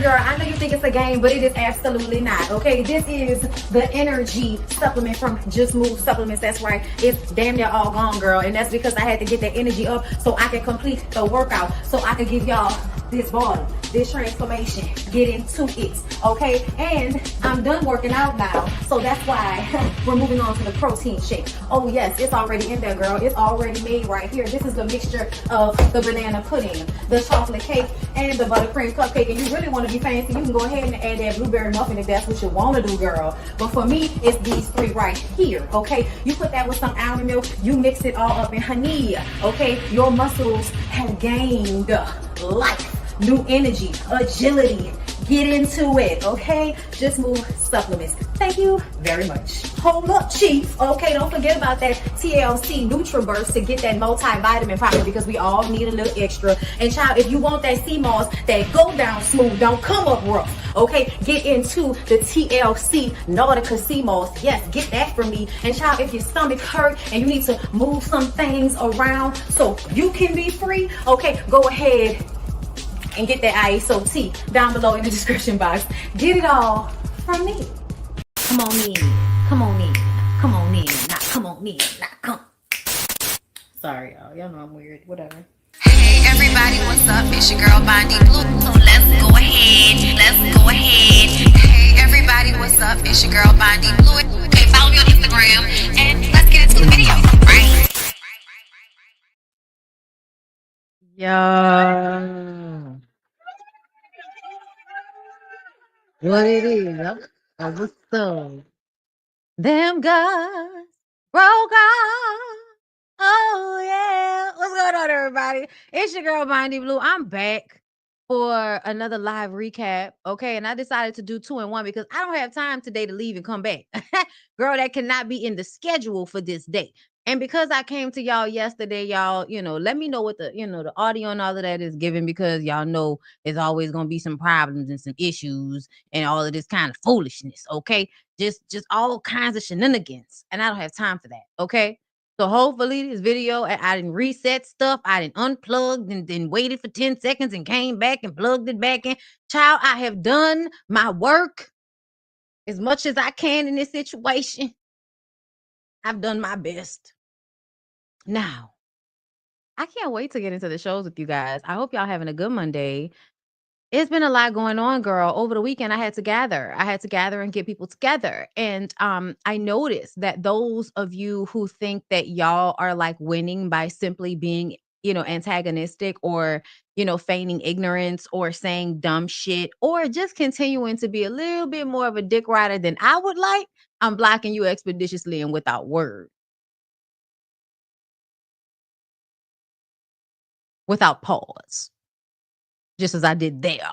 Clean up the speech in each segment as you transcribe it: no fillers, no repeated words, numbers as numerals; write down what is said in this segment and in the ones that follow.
girl, I know you think it's a game, but it is absolutely not, okay? This is the energy supplement from Just Move Supplements. That's right. It's damn near all gone, girl. And that's because I had to get that energy up so I can complete the workout, so I can give y'all this body, this transformation, get into it, okay? And I'm done working out now, so that's why we're moving on to the protein shake. Oh yes, it's already in there, girl. It's already made right here. This is the mixture of the banana pudding, the chocolate cake, and the buttercream cupcake. And you really want to be fancy, you can go ahead and add that blueberry muffin if that's what you want to do, girl. But for me, it's these three right here, okay? You put that with some almond milk, you mix it all up in honey, okay? Your muscles have gained life, new energy, agility. Get into it, okay? Just Move Supplements. Thank you very much. Hold up, Chief. Okay, don't forget about that TLC NutriBurst to get that multivitamin probably, because we all need a little extra. And child, if you want that sea moss that go down smooth, don't come up rough, okay? Get into the TLC Nautica sea moss. Yes, get that from me. And child, if your stomach hurt and you need to move some things around so you can be free, okay, go ahead and get that ISOT down below in the description box. Get it all from me. Come on in, come on in, come on in, not come on in, not come. Sorry, y'all know I'm weird, whatever. Hey everybody, what's up? It's your girl BondyBlue. So let's go ahead. Hey everybody, what's up? It's your girl BondyBlue. Okay, follow me on Instagram and let's get into the video, right? Yeah. What it is? What's up? Them guys broke up. Oh yeah. What's going on, everybody? It's your girl BondyBlue. I'm back for another live recap. Okay, and I decided to do 2 in 1 because I don't have time today to leave and come back. Girl, that cannot be in the schedule for this day. And because I came to y'all yesterday, y'all, let me know what the audio and all of that is giving, because y'all know there's always going to be some problems and some issues and all of this kind of foolishness. Okay. Just all kinds of shenanigans. And I don't have time for that. Okay. So hopefully this video, I didn't reset stuff. I didn't unplugged and then waited for 10 seconds and came back and plugged it back in. Child, I have done my work as much as I can in this situation. I've done my best. Now, I can't wait to get into the shows with you guys. I hope y'all having a good Monday. It's been a lot going on, girl. Over the weekend, I had to gather and get people together. And I noticed that those of you who think that y'all are like winning by simply being, antagonistic or, feigning ignorance or saying dumb shit or just continuing to be a little bit more of a dick rider than I would like, I'm blocking you expeditiously and without word. Without pause, just as I did there.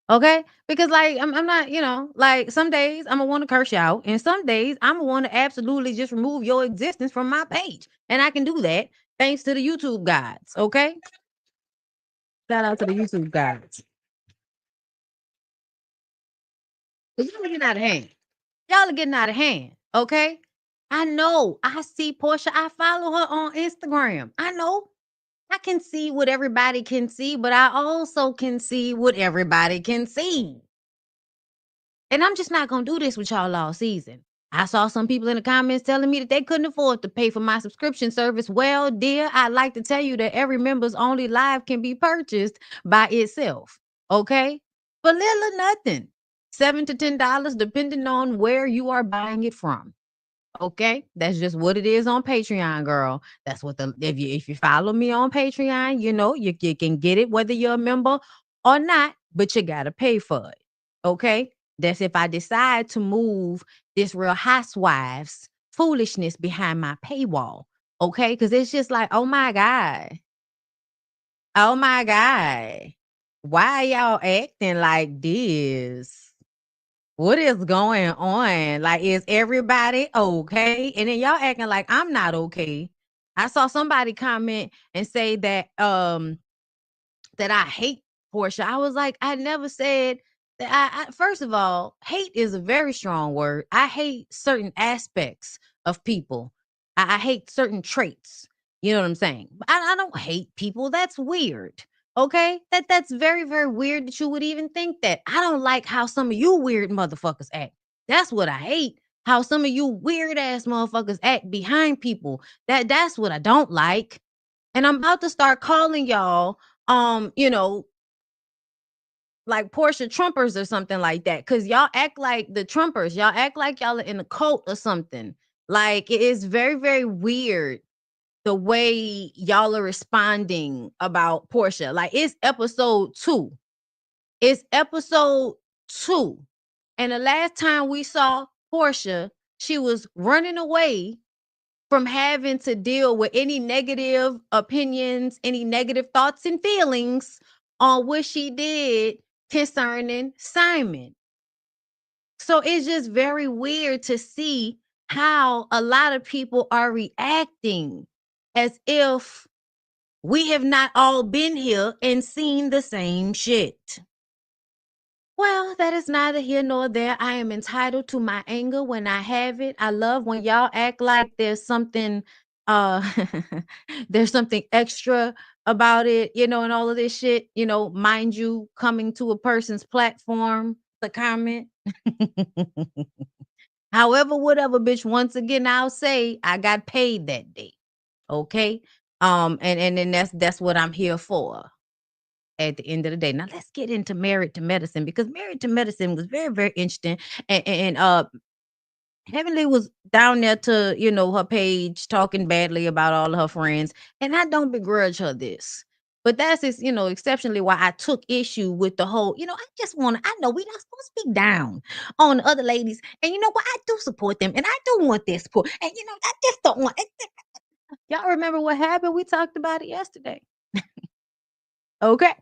Okay? Because I'm not, like some days I'm gonna want to curse you out, and some days I'm gonna want to absolutely just remove your existence from my page. And I can do that thanks to the YouTube guides. Okay? Shout out to the YouTube guides. Y'all are getting out of hand. Y'all are getting out of hand. Okay? I know. I see Porsha. I follow her on Instagram. I know. I can see what everybody can see, but I also can see what everybody can see. And I'm just not going to do this with y'all all season. I saw some people in the comments telling me that they couldn't afford to pay for my subscription service. Well, dear, I'd like to tell you that every members only live can be purchased by itself. Okay? For little or nothing. $7 to $10, depending on where you are buying it from. Okay, that's just what it is on Patreon, girl. That's what if you follow me on Patreon, you can get it whether you're a member or not, but you gotta pay for it. Okay, that's if I decide to move this Real Housewives foolishness behind my paywall. Okay, because it's just like, oh my god, why y'all acting like this? What is going on? Like, is everybody okay? And then y'all acting like I'm not okay. I saw somebody comment and say that that I hate Porsha. I was like, I never said that. I first of all, hate is a very strong word. I hate certain aspects of people. I hate certain traits. You know what I'm saying? I don't hate people. That's weird. Okay? That's very, very weird that you would even think that. I don't like how some of you weird motherfuckers act. That's what I hate. How some of you weird ass motherfuckers act behind people. That's what I don't like. And I'm about to start calling y'all like Porsha Trumpers or something like that. Cause y'all act like the Trumpers. Y'all act like y'all are in a cult or something. Like it is very, very weird the way y'all are responding about Porsha. Like it's episode 2. It's episode 2. And the last time we saw Porsha, she was running away from having to deal with any negative opinions, any negative thoughts and feelings on what she did concerning Simon. So it's just very weird to see how a lot of people are reacting as if we have not all been here and seen the same shit. Well, that is neither here nor there. I am entitled to my anger when I have it. I love when y'all act like there's something uh there's something extra about it, and all of this shit, mind you, coming to a person's platform, the comment. However, whatever, bitch. Once again, I'll say I got paid that day. Okay. And then that's what I'm here for at the end of the day. Now let's get into Married to Medicine, because Married to Medicine was very, very interesting. And Heavenly was down there to, her page talking badly about all of her friends. And I don't begrudge her this. But that's just, exceptionally why I took issue with the whole, I know we're not supposed to speak down on the other ladies. And you know what? I do support them. And I do want their support. And I just don't want y'all remember what happened? We talked about it yesterday. Okay.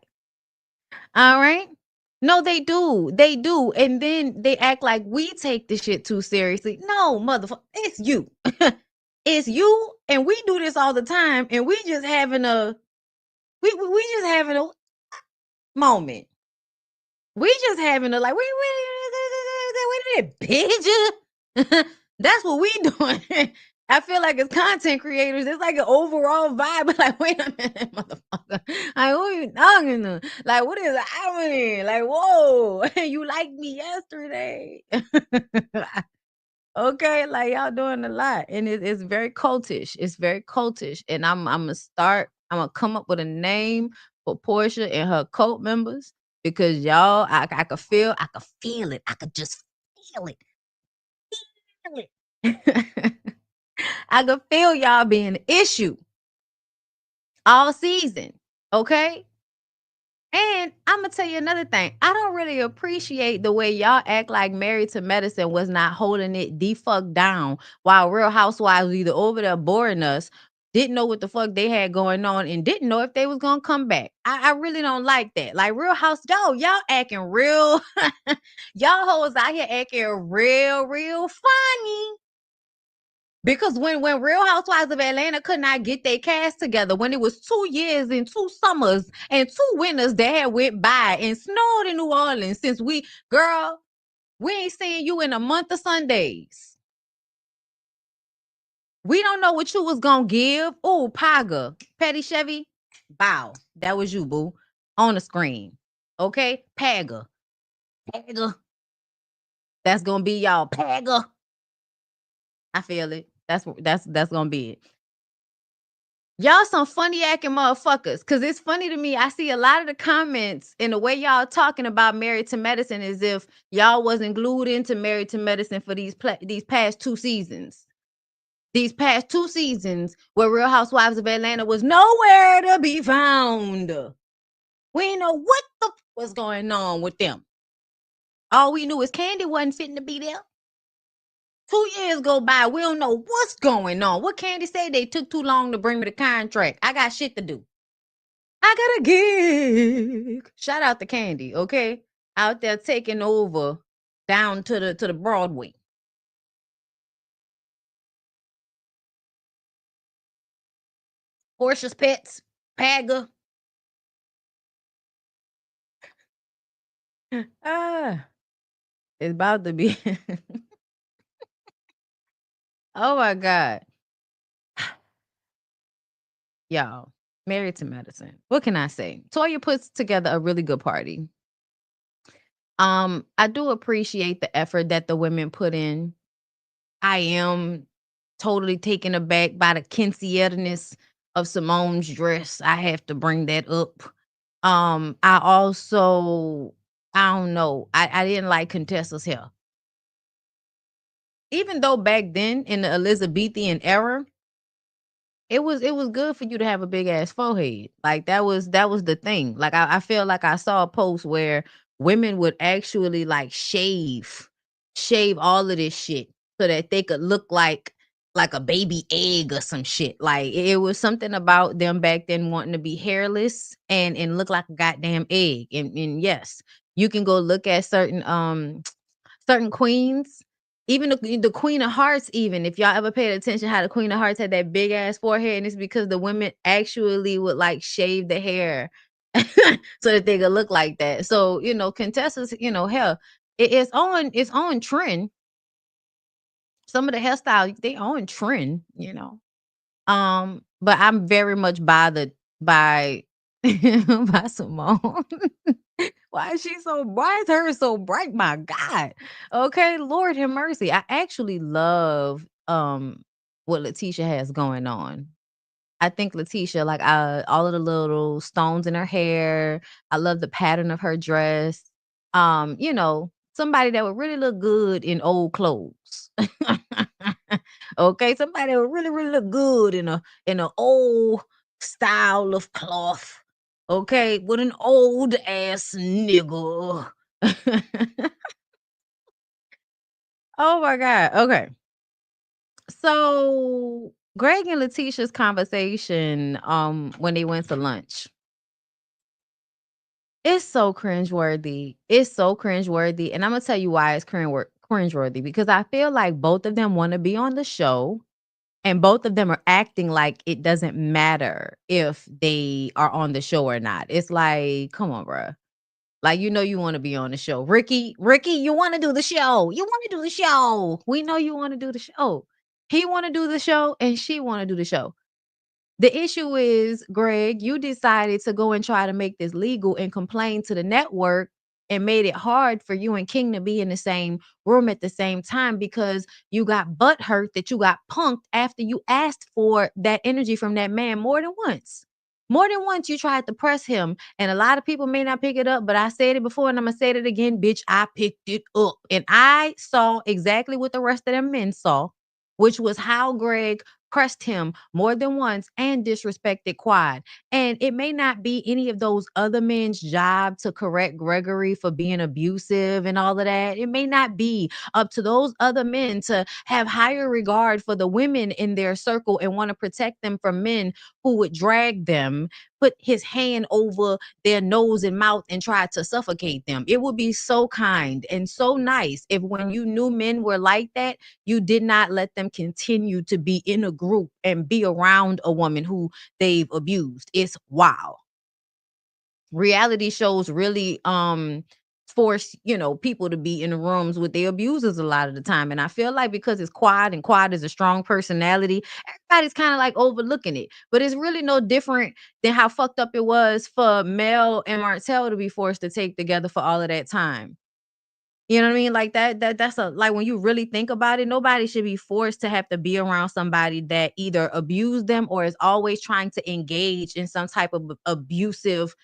All right. No, they do. They do. And then they act like we take this shit too seriously. No, motherfucker. It's you. It's you. And we do this all the time. And we just having a moment. We just having a like, wait a minute, bitch. That's what we doing. I feel like as content creators, it's like an overall vibe. Like, wait a minute, motherfucker. Like, who you talking to? Like, what is happening? Like, whoa, you liked me yesterday. Okay, like y'all doing a lot. And it's very cultish. It's very cultish. And I'm gonna come up with a name for Porsha and her cult members, because y'all, I could feel it. I could just feel it. Feel it. I could feel y'all being an issue all season. Okay. And I'm gonna tell you another thing. I don't really appreciate the way y'all act like Married to Medicine was not holding it the fuck down, while Real Housewives was either over there boring us, didn't know what the fuck they had going on, and didn't know if they was gonna come back. I really don't like that. Like Real House, y'all acting real. Y'all hoes out here acting real funny. Because when Real Housewives of Atlanta could not get their cast together, when it was 2 years and 2 summers and 2 winters that had went by and snowed in New Orleans, since we ain't seeing you in a month of Sundays. We don't know what you was gonna give. Oh, Paga, Petty Chevy, bow. That was you, boo, on the screen. Okay, Paga. That's gonna be y'all. Paga. I feel it. That's gonna be it. Y'all some funny acting motherfuckers. Cause it's funny to me. I see a lot of the comments and the way y'all talking about Married to Medicine as if y'all wasn't glued into Married to Medicine for these past 2 seasons. These past 2 seasons where Real Housewives of Atlanta was nowhere to be found. We didn't know what the was going on with them. All we knew is Candy wasn't fitting to be there. 2 years go by. We don't know what's going on. What Candy said, they took too long to bring me the contract. I got shit to do. I got a gig. Shout out to Candy, okay? Out there taking over down to the Broadway. Porsha's Pets, Paga. It's about to be. Oh my God. Y'all. Married to medicine. What can I say? Toya puts together a really good party. I do appreciate the effort that the women put in. I am totally taken aback by the Kinsey-ness of Simone's dress. I have to bring that up. I also, I don't know. I didn't like Contessa's hair. Even though back then in the Elizabethan era, it was good for you to have a big ass forehead. Like that was the thing. Like I feel like I saw a post where women would actually like shave all of this shit so that they could look like a baby egg or some shit. Like it was something about them back then wanting to be hairless and look like a goddamn egg. And yes, you can go look at certain queens, even the Queen of Hearts. Even if y'all ever paid attention how the Queen of Hearts had that big ass forehead, and it's because the women actually would like shave the hair so that they could look like that. So Contessa's hell, it's on trend. Some of the hairstyles they on trend. But I'm very much bothered by by Simone. Why is her so bright? My God. Okay, Lord have mercy. I actually love what LaTisha has going on. I think LaTisha, like all of the little stones in her hair. I love the pattern of her dress. Somebody that would really look good in old clothes. Okay, somebody that would really, really look good in a old style of cloth. Okay, with an old ass nigga. Oh my God. Okay. So Greg and Letitia conversation, when they went to lunch, it's so cringeworthy. It's so cringeworthy. And I'm gonna tell you why it's cringeworthy. Because I feel like both of them want to be on the show. And both of them are acting like it doesn't matter if they are on the show or not. It's like, come on, bruh. Like, you want to be on the show. Ricky, you want to do the show. You want to do the show. We know you want to do the show. He want to do the show and she want to do the show. The issue is, Greg, you decided to go and try to make this legal and complain to the network and made it hard for you and King to be in the same room at the same time because you got butt hurt that you got punked after you asked for that energy from that man more than once. More than once, you tried to press him, and a lot of people may not pick it up, but I said it before and I'm gonna say it again, bitch. I picked it up, and I saw exactly what the rest of them men saw, which was how Greg pressed him more than once and disrespected Quad. And it may not be any of those other men's job to correct Gregory for being abusive and all of that. It may not be up to those other men to have higher regard for the women in their circle and want to protect them from men who would drag them, put his hand over their nose and mouth and try to suffocate them. It would be so kind and so nice if when you knew men were like that, you did not let them continue to be in a group and be around a woman who they've abused. It's wow. Reality shows really force people to be in the rooms with their abusers a lot of the time, and I feel like because it's Quad and Quad is a strong personality, everybody's kind of like overlooking it, but it's really no different than how fucked up it was for Mel and Martell to be forced to take together for all of that time. You know what I mean? Like that's a like when you really think about it, nobody should be forced to have to be around somebody that either abused them or is always trying to engage in some type of abusive,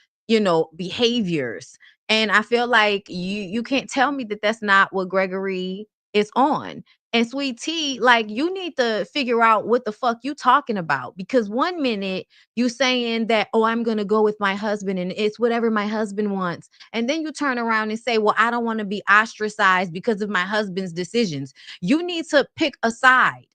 behaviors. And I feel like you can't tell me that that's not what Gregory is on. And Sweet Tea, like you need to figure out what the fuck you talking about, because one minute you saying that, oh, I'm gonna go with my husband and it's whatever my husband wants. And then you turn around and say, well, I don't want to be ostracized because of my husband's decisions. You need to pick a side.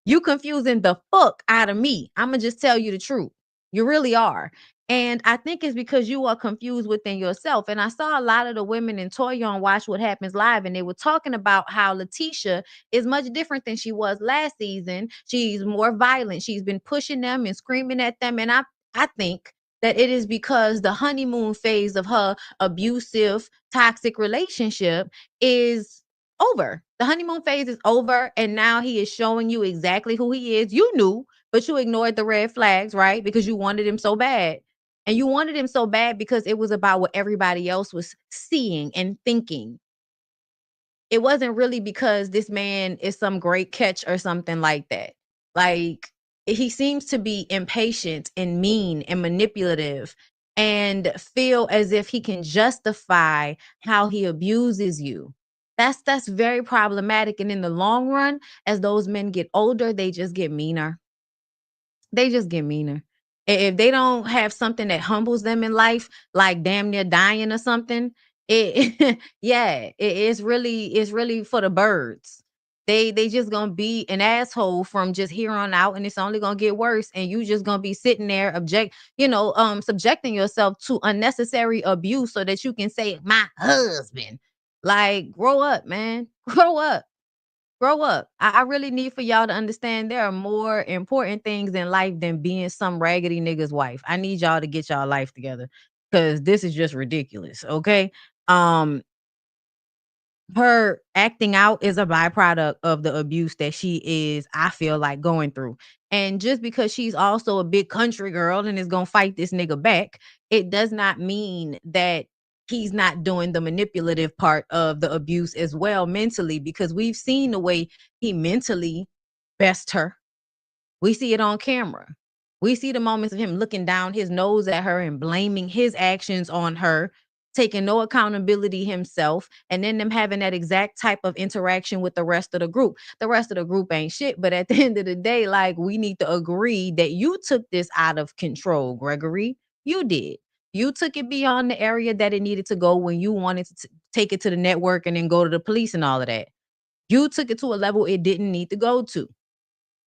You confusing the fuck out of me. I'm going to just tell you the truth. You really are. And I think it's because you are confused within yourself. And I saw a lot of the women in Toya on Watch What Happens Live, and they were talking about how LaTisha is much different than she was last season. She's more violent. She's been pushing them and screaming at them. And I think that it is because the honeymoon phase of her abusive, toxic relationship is over. The honeymoon phase is over, and now he is showing you exactly who he is. You knew but you ignored the red flags, right? Because you wanted him so bad. And you wanted him so bad because it was about what everybody else was seeing and thinking. It wasn't really because this man is some great catch or something like that. Like, he seems to be impatient and mean and manipulative and feel as if he can justify how he abuses you. That's very problematic. And in the long run, as those men get older, they just get meaner. They just get meaner. If they don't have something that humbles them in life, like damn near dying or something, it yeah, it's really for the birds. They just gonna be an asshole from just here on out, and it's only gonna get worse. And you just gonna be sitting there subjecting yourself to unnecessary abuse so that you can say my husband. Like, grow up, man. Grow up. Grow up. I really need for y'all to understand there are more important things in life than being some raggedy nigga's wife. I need y'all to get y'all life together because this is just ridiculous. Okay. Um, her acting out is a byproduct of the abuse that she is, I feel like, going through. And just because she's also a big country girl and is gonna fight this nigga back, it does not mean that he's not doing the manipulative part of the abuse as well mentally, because we've seen the way he mentally best her. We see it on camera. We see the moments of him looking down his nose at her and blaming his actions on her, taking no accountability himself, and then them having that exact type of interaction with the rest of the group. The rest of the group ain't shit, but at the end of the day, like, we need to agree that you took this out of control, Gregory. You did. You took it beyond the area that it needed to go when you wanted to take it to the network and then go to the police and all of that. You took it to a level it didn't need to go to.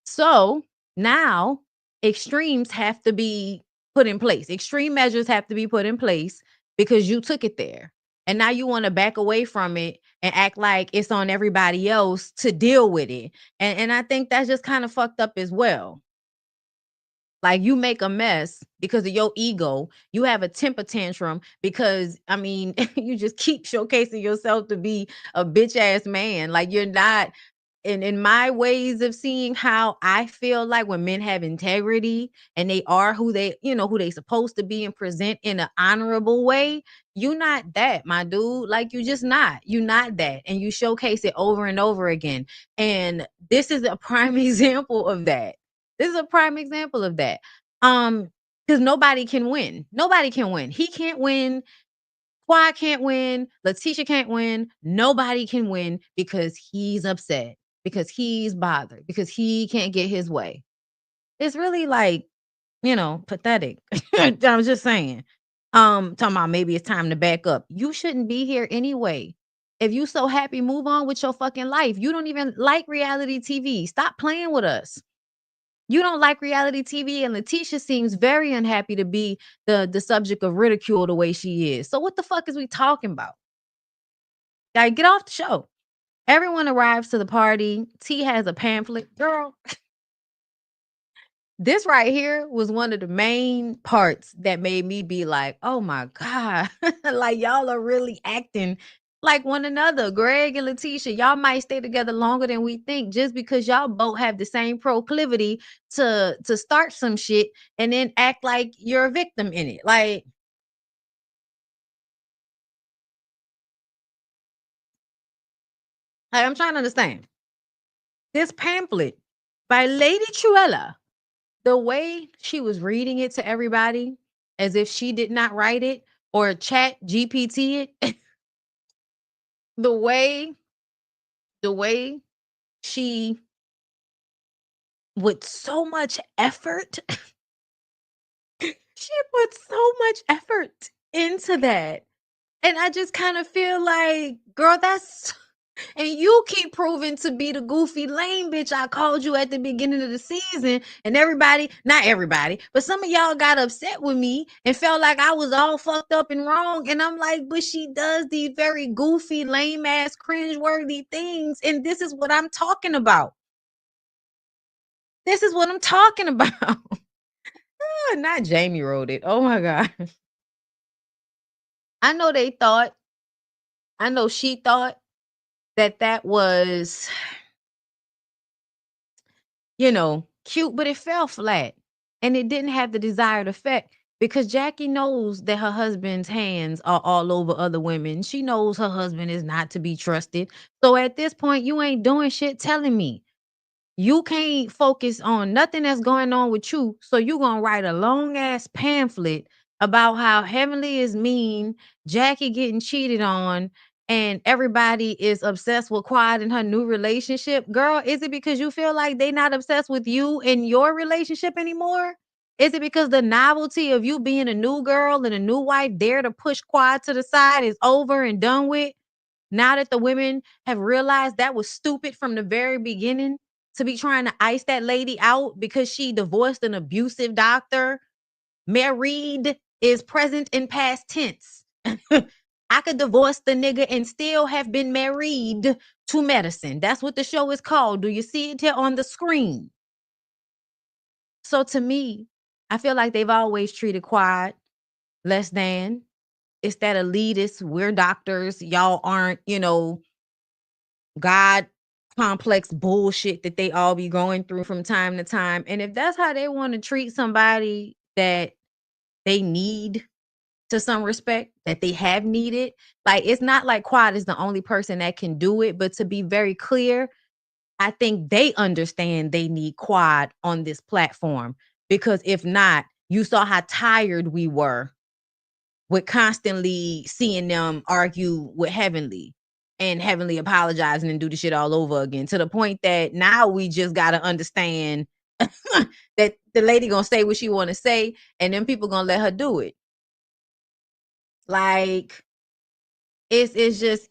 So now extremes have to be put in place. Extreme measures have to be put in place because you took it there. And now you want to back away from it and act like it's on everybody else to deal with it. And I think that's just kind of fucked up as well. Like, you make a mess because of your ego. You have a temper tantrum because, I mean, you just keep showcasing yourself to be a bitch ass man. Like, you're not. And in my ways of seeing how I feel like when men have integrity and they are who they supposed to be and present in an honorable way, you're not that, my dude. Like, you just not. You're not that. And you showcase it over and over again. And this is a prime example of that. This is a prime example of that. Because nobody can win. Nobody can win. He can't win. Quad can't win. LaTisha can't win. Nobody can win because he's upset, because he's bothered, because he can't get his way. It's really like, pathetic. I'm just saying. Talking about maybe it's time to back up. You shouldn't be here anyway. If you so happy, move on with your fucking life. You don't even like reality TV. Stop playing with us. You don't like reality TV, and LaTisha seems very unhappy to be the subject of ridicule the way she is. So what the fuck is we talking about? Like, get off the show. Everyone arrives to the party. T has a pamphlet. Girl, this right here was one of the main parts that made me be like, oh my God. Like, y'all are really acting like one another. Greg and LaTisha, y'all might stay together longer than we think just because y'all both have the same proclivity to start some shit and then act like you're a victim in it. Like, I'm trying to understand. This pamphlet by Lady Truella, the way she was reading it to everybody as if she did not write it or chat GPT it, the way she, with so much effort, she put so much effort into that. And I just kind of feel like, girl, that's. And you keep proving to be the goofy lame bitch I called you at the beginning of the season. And everybody, not everybody, but some of y'all got upset with me and felt like I was all fucked up and wrong. And I'm like, but she does these very goofy, lame ass, cringeworthy things. And this is what I'm talking about. This is what I'm talking about. Not Jamie wrote it. Oh my God. I know she thought that was, cute, but it fell flat. And it didn't have the desired effect because Jackie knows that her husband's hands are all over other women. She knows her husband is not to be trusted. So at this point, you ain't doing shit telling me. You can't focus on nothing that's going on with you. So you're going to write a long ass pamphlet about how Heavenly is mean, Jackie getting cheated on, and everybody is obsessed with Quad in her new relationship. Girl, is it because you feel like they not obsessed with you in your relationship anymore? Is it because the novelty of you being a new girl and a new wife there to push Quad to the side is over and done with? Now that the women have realized that was stupid from the very beginning to be trying to ice that lady out because she divorced an abusive doctor. Married is present in past tense. I could divorce the nigga and still have been married to medicine. That's what the show is called. Do you see it here on the screen? So to me, I feel like they've always treated Quad less than. It's that elitist, we're doctors, y'all aren't, God complex bullshit that they all be going through from time to time. And if that's how they want to treat somebody that they need to some respect, that they have needed, like it's not like Quad is the only person that can do it. But to be very clear, I think they understand they need Quad on this platform because if not, you saw how tired we were with constantly seeing them argue with Heavenly and Heavenly apologizing and do the shit all over again to the point that now we just got to understand that the lady gonna say what she want to say and then people gonna let her do it. Like it's just,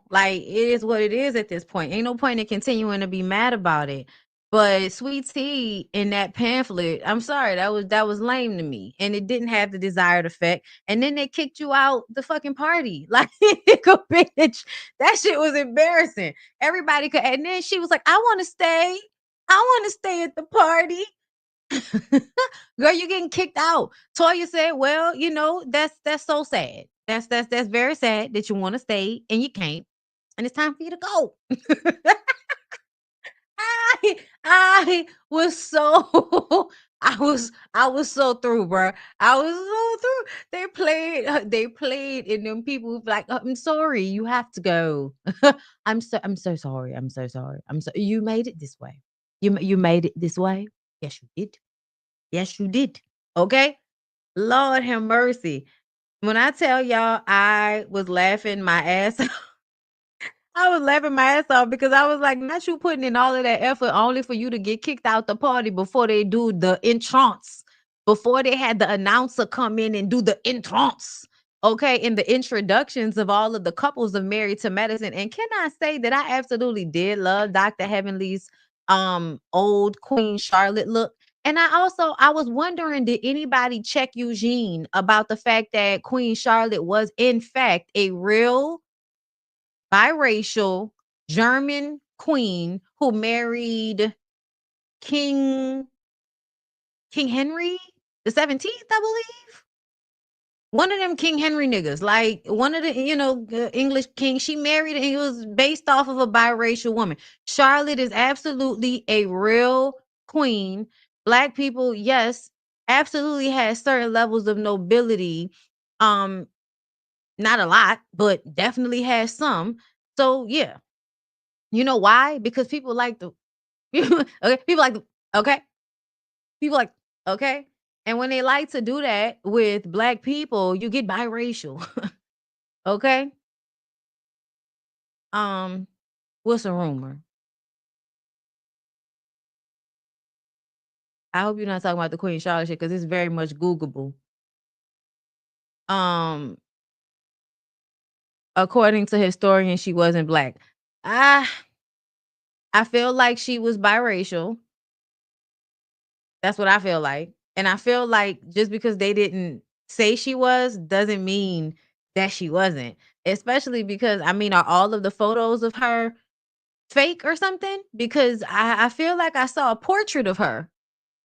like it is what it is at this point. Ain't no point in continuing to be mad about it. But Sweet Tea in that pamphlet, I'm sorry, that was lame to me. And it didn't have the desired effect. And then they kicked you out the fucking party. Like, bitch, that shit was embarrassing. Everybody could, and then she was like, I want to stay. I want to stay at the party. Girl, you're getting kicked out. Toya said, well, that's so sad. That's very sad that you want to stay and you can't. And it's time for you to go. I was so I was so through, bro. I was so through. They played, and then people were like, I'm sorry, you have to go. I'm so sorry. I'm so sorry. You made it this way. You made it this way. Yes, you did. Yes, you did. Okay. Lord have mercy. When I tell y'all I was laughing my ass off, I was laughing my ass off because I was like, not you putting in all of that effort only for you to get kicked out the party before they do the entrance, before they had the announcer come in and do the entrance. Okay, in the introductions of all of the couples of Married to Medicine. And can I say that I absolutely did love Dr. Heavenly's old Queen Charlotte look. And I was wondering, did anybody check Eugene about the fact that Queen Charlotte was in fact a real biracial German queen who married King Henry the 17th, I believe. One of them King Henry niggas, like one of the, English king, she married and it was based off of a biracial woman. Charlotte is absolutely a real queen. Black people, yes, absolutely has certain levels of nobility. Not a lot, but definitely has some. So yeah. You know why? Because people like the okay, people like the okay. People like okay. And when they like to do that with black people, you get biracial. Okay? Um, what's a rumor? I hope you're not talking about the Queen Charlotte shit because it's very much Googleable. Um, according to historians, she wasn't black. I I feel like she was biracial. That's what I feel like. And I feel like just because they didn't say she was doesn't mean that she wasn't. Especially because I mean, are all of the photos of her fake or something? Because I feel like I saw a portrait of her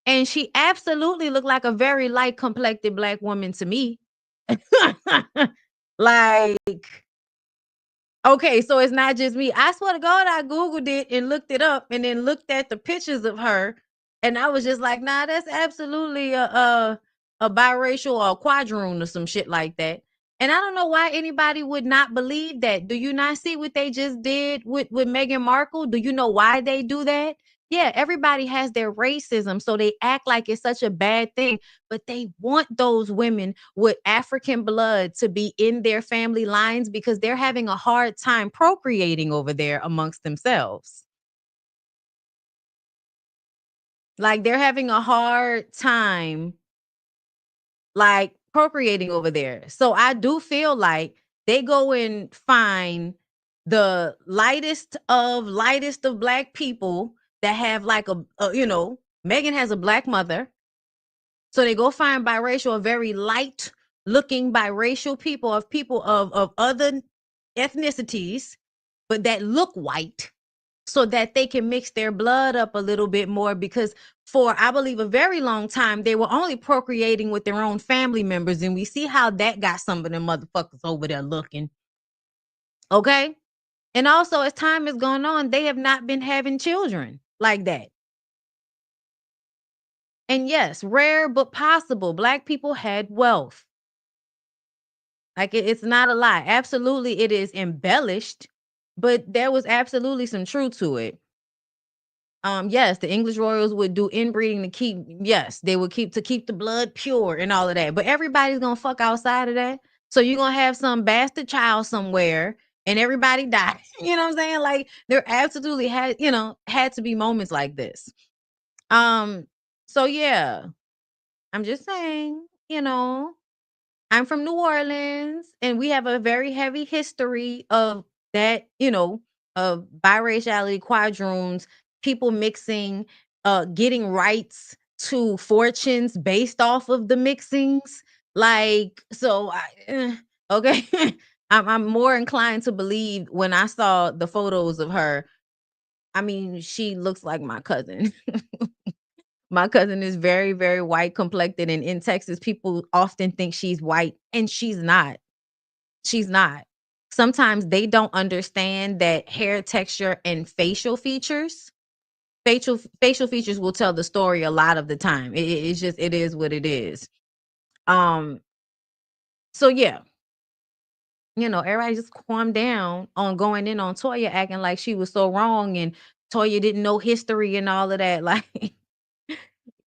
and she absolutely looked like a very light complected black woman to me. Like, okay, so it's not just me. I swear to God, I Googled it and looked it up and then looked at the pictures of her And I was just like, nah, that's absolutely a biracial or a quadroon or some shit like that. And I don't know why anybody would not believe that. Do you not see what they just did with Meghan Markle? Do you know why they do that? Yeah, everybody has their racism, so they act like it's such a bad thing, but they want those women with African blood to be in their family lines because they're having a hard time procreating over there amongst themselves. Like they're having a hard time like procreating over there. So I do feel like they go and find the lightest of black people that have like Megan has a black mother. So they go find biracial, very light looking biracial people of other ethnicities, but that look white so that they can mix their blood up a little bit more because for, I believe, a very long time, they were only procreating with their own family members. And we see how that got some of them motherfuckers over there looking. Okay? And also, as time has gone on, they have not been having children like that. And yes, rare but possible. Black people had wealth. Like it's not a lie. Absolutely, it is embellished, but there was absolutely some truth to it. Yes, the English royals would do inbreeding to keep, yes, they would keep the blood pure and all of that. But everybody's gonna fuck outside of that. So you're gonna have some bastard child somewhere and everybody dies. You know what I'm saying? Like there absolutely had to be moments like this. So yeah, I'm just saying, I'm from New Orleans and we have a very heavy history of that, of biraciality, quadroons, people mixing, getting rights to fortunes based off of the mixings. Like, so okay. I'm more inclined to believe when I saw the photos of her. I mean, she looks like my cousin. My cousin is very, very white complected. And in Texas, people often think she's white, and she's not. She's not. Sometimes they don't understand that hair texture and facial features will tell the story a lot of the time. It's just, it is what it is. So yeah, everybody just calm down on going in on Toya acting like she was so wrong and Toya didn't know history and all of that. Like,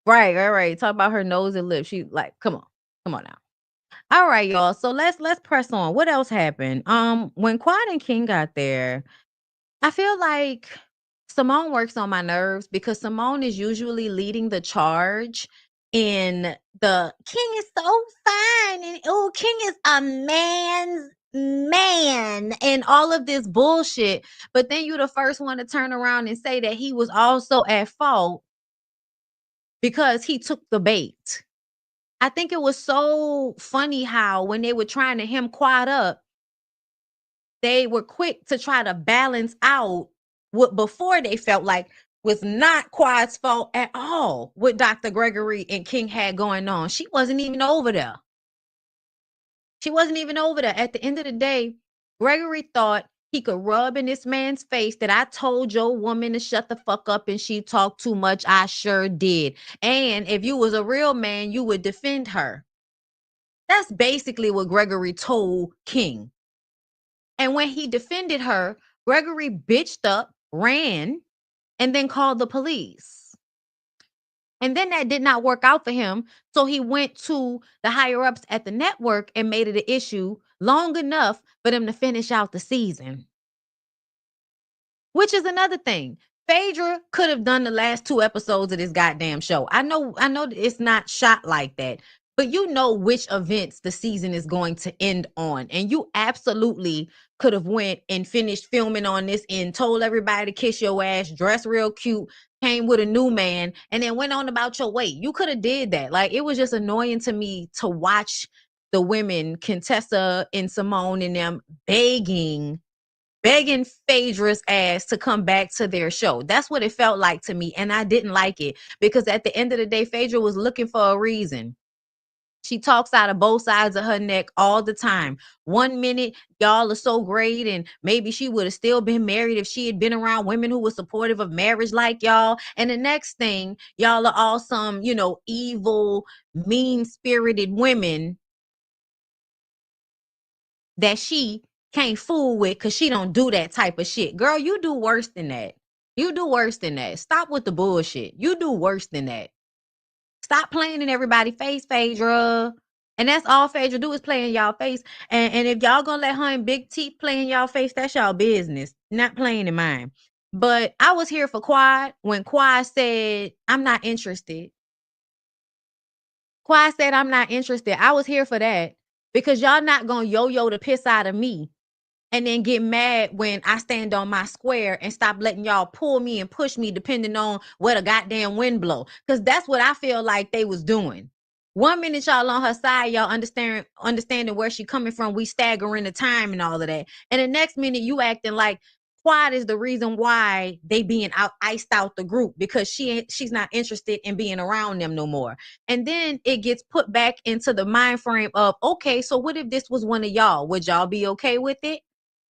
right. Talk about her nose and lips. She like, come on now. All right, y'all. So let's press on. What else happened? When Quad and King got there, I feel like Simone works on my nerves because Simone is usually leading the charge in the King is so fine and oh, King is a man's man and all of this bullshit. But then you the first one to turn around and say that he was also at fault because he took the bait. I think it was so funny how when they were trying to hem Quad up, they were quick to try to balance out what before they felt like was not Quad's fault at all, what Dr. Gregory and King had going on. She wasn't even over there. At the end of the day, Gregory thought he could rub in this man's face that I told your woman to shut the fuck up and she talked too much. I sure did. And if you was a real man, you would defend her. That's basically what Gregory told King. And when he defended her, Gregory bitched up, ran, and then called the police. And then that did not work out for him. So he went to the higher ups at the network and made it an issue long enough for them to finish out the season. Which is another thing. Fedra could have done the last 2 episodes of this goddamn show. I know it's not shot like that, but you know which events the season is going to end on. And you absolutely could have went and finished filming on this and told everybody to kiss your ass, dress real cute, came with a new man, and then went on about your way. You could have did that. Like, it was just annoying to me to watch the women, Contessa and Simone and them begging Fedra's ass to come back to their show. That's what it felt like to me. And I didn't like it because at the end of the day, Fedra was looking for a reason. She talks out of both sides of her neck all the time. 1 minute, y'all are so great, and maybe she would have still been married if she had been around women who were supportive of marriage like y'all. And the next thing, y'all are all some, evil, mean-spirited women that she can't fool with because she don't do that type of shit. Girl, you do worse than that. You do worse than that. Stop with the bullshit. You do worse than that. Stop playing in everybody's face, Fedra. And that's all Fedra do is play in y'all face. And if y'all gonna let her and Big Teeth play in y'all face, that's y'all business. Not playing in mine. But I was here for Quad when Quad said, I'm not interested. Quad said, I'm not interested. I was here for that because y'all not gonna yo-yo the piss out of me and then get mad when I stand on my square and stop letting y'all pull me and push me depending on where the goddamn wind blow. Because that's what I feel like they was doing. 1 minute y'all on her side, y'all understanding where she coming from. We staggering the time and all of that. And the next minute you acting like Quad is the reason why they being iced out the group because she's not interested in being around them no more. And then it gets put back into the mind frame of, okay, so what if this was one of y'all? Would y'all be okay with it?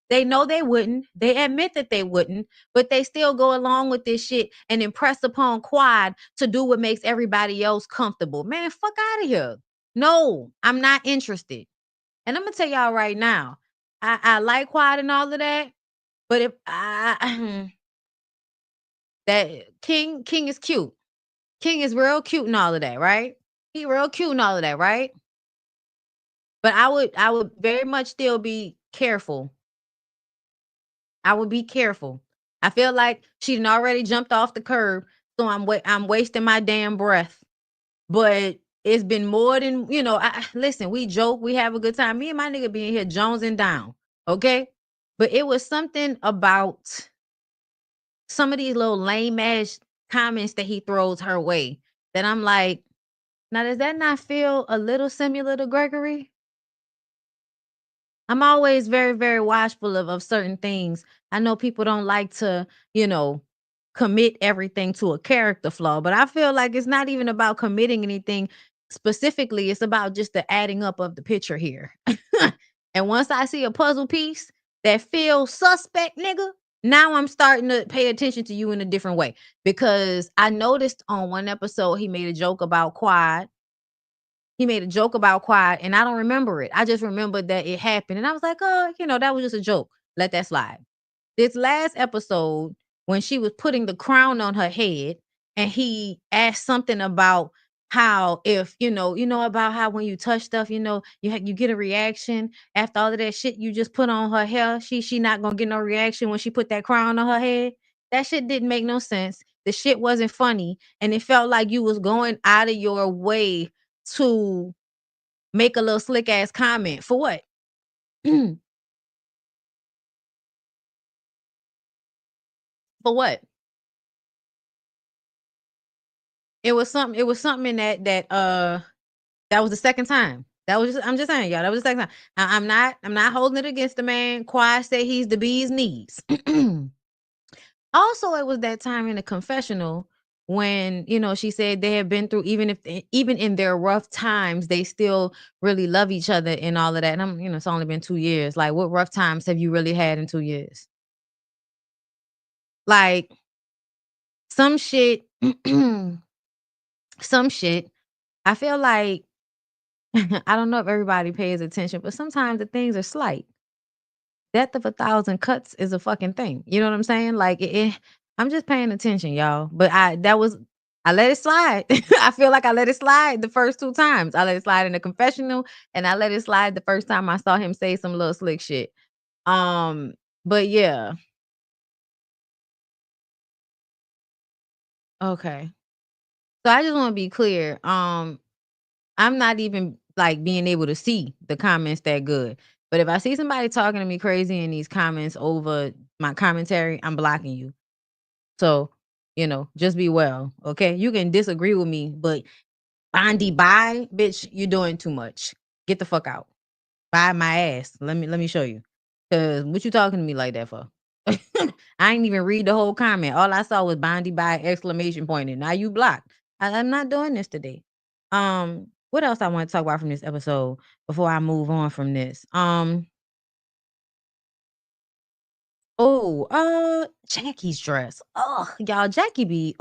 They know they wouldn't. They admit that they wouldn't, but they still go along with this shit and impress upon Quad to do what makes everybody else comfortable. Man, fuck out of here. No, I'm not interested. And I'm gonna tell y'all right now, I like Quad and all of that, but if I that King is cute. King is real cute and all of that, right? He real cute and all of that, right? But I would very much still be careful. I would be careful. I feel like she done already jumped off the curb, so I'm wasting my damn breath. But it's been more than, listen, we joke, we have a good time. Me and my nigga being here jonesing down, okay? But it was something about some of these little lame ass comments that he throws her way that I'm like, now does that not feel a little similar to Gregory? I'm always very, very watchful of certain things. I know people don't like to, commit everything to a character flaw, but I feel like it's not even about committing anything specifically. It's about just the adding up of the picture here. And once I see a puzzle piece that feels suspect, nigga, now I'm starting to pay attention to you in a different way because I noticed on one episode he made a joke about Quad. He made a joke about Quiet, and I don't remember it. I just remember that it happened, and I was like, "Oh, that was just a joke. Let that slide." This last episode, when she was putting the crown on her head, and he asked something about how if about how when you touch stuff, you get a reaction after all of that shit you just put on her hair. She not gonna get no reaction when she put that crown on her head. That shit didn't make no sense. The shit wasn't funny, and it felt like you was going out of your way to make a little slick ass comment for what? For what? It was something in that was the second time. I'm just saying, y'all, that was the second time. I'm not holding it against the man. Quiet said he's the bee's knees. Also, it was that time in the confessional when, she said they had been through, even in their rough times, they still really love each other and all of that. And it's only been 2 years. Like, what rough times have you really had in 2 years? Like, some shit, some shit, I feel like, I don't know if everybody pays attention, but sometimes the things are slight. Death of 1,000 cuts is a fucking thing. You know what I'm saying? Like, I'm just paying attention, y'all. But I let it slide. I feel like I let it slide the first 2 times. I let it slide in the confessional, and I let it slide the first time I saw him say some little slick shit. But yeah. Okay. So I just want to be clear. I'm not even like being able to see the comments that good. But if I see somebody talking to me crazy in these comments over my commentary, I'm blocking you. So, just be well. Okay. You can disagree with me, but bye, bitch, you're doing too much. Get the fuck out. Buy my ass. Let me show you. Cause what you talking to me like that for? I ain't even read the whole comment. All I saw was Bondi by exclamation point. And now you blocked. I'm not doing this today. What what else I want to talk about from this episode before I move on from this? Jackie's dress. Oh, y'all, Jackie be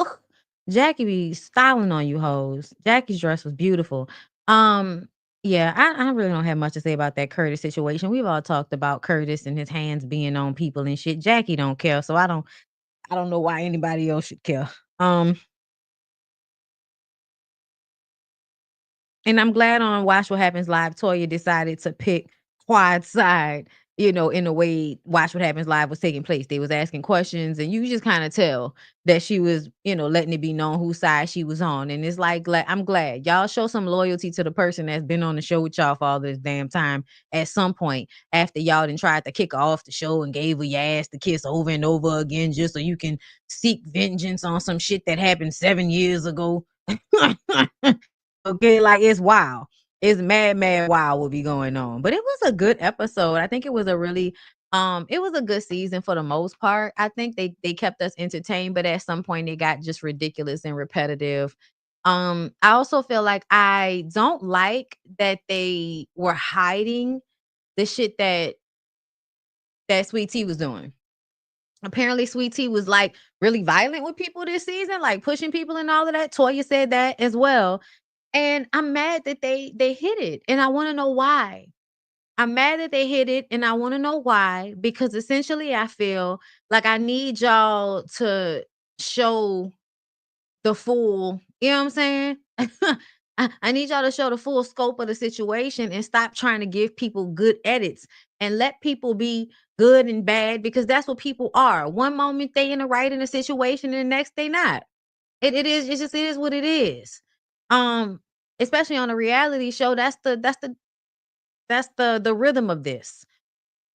styling on you hoes. Jackie's dress was beautiful. Yeah, I really don't have much to say about that Curtis situation. We've all talked about Curtis and his hands being on people and shit. Jackie don't care, so I don't know why anybody else should care. And I'm glad on Watch What Happens Live, Toya decided to pick Quad's side, in a way Watch What Happens Live was taking place. They was asking questions, and you just kind of tell that she was, letting it be known whose side she was on. And it's like, I'm glad y'all show some loyalty to the person that's been on the show with y'all for all this damn time. At some point, after y'all done tried to kick her off the show and gave her your ass to kiss over and over again just so you can seek vengeance on some shit that happened 7 years ago. Okay, like it's wild. It's mad wild what be going on. But it was a good episode. I think it was a really it was a good season for the most part. I think they kept us entertained, but at some point it got just ridiculous and repetitive. I also feel like I don't like that they were hiding the shit that Sweet Tea was doing. Apparently Sweet Tea was like really violent with people this season, like pushing people and all of that. Toya said that as well. And I'm mad that they hid it, and I want to know why. I'm mad that they hid it, and I want to know why, because essentially I feel like I need y'all to show the full, you know what I'm saying? I need y'all to show the full scope of the situation and stop trying to give people good edits and let people be good and bad, because that's what people are. One moment they in the right in a situation and the next they not. It is what it is. Especially on a reality show, that's the rhythm of this.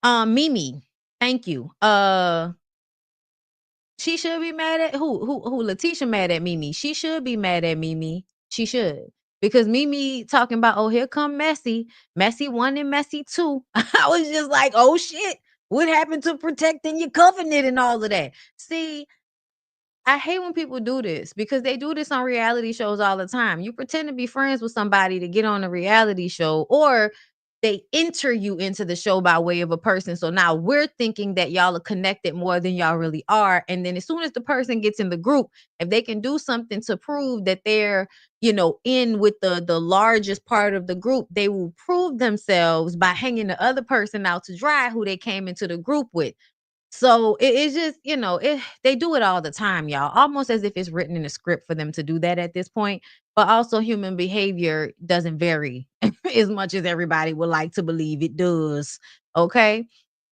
Mimi, thank you. She should be mad at who LaTisha mad at Mimi. She should be mad at Mimi. She should. Because Mimi talking about, oh, here come Messy 1 and Messy 2. I was just like, oh shit, what happened to protecting your covenant and all of that? See, I hate when people do this, because they do this on reality shows all the time. You pretend to be friends with somebody to get on a reality show, or they enter you into the show by way of a person. So now we're thinking that y'all are connected more than y'all really are. And then as soon as the person gets in the group, if they can do something to prove that they're, in with the largest part of the group, they will prove themselves by hanging the other person out to dry who they came into the group with. So it's just, they do it all the time, y'all, almost as if it's written in a script for them to do that at this point. But also human behavior doesn't vary as much as everybody would like to believe it does. Okay.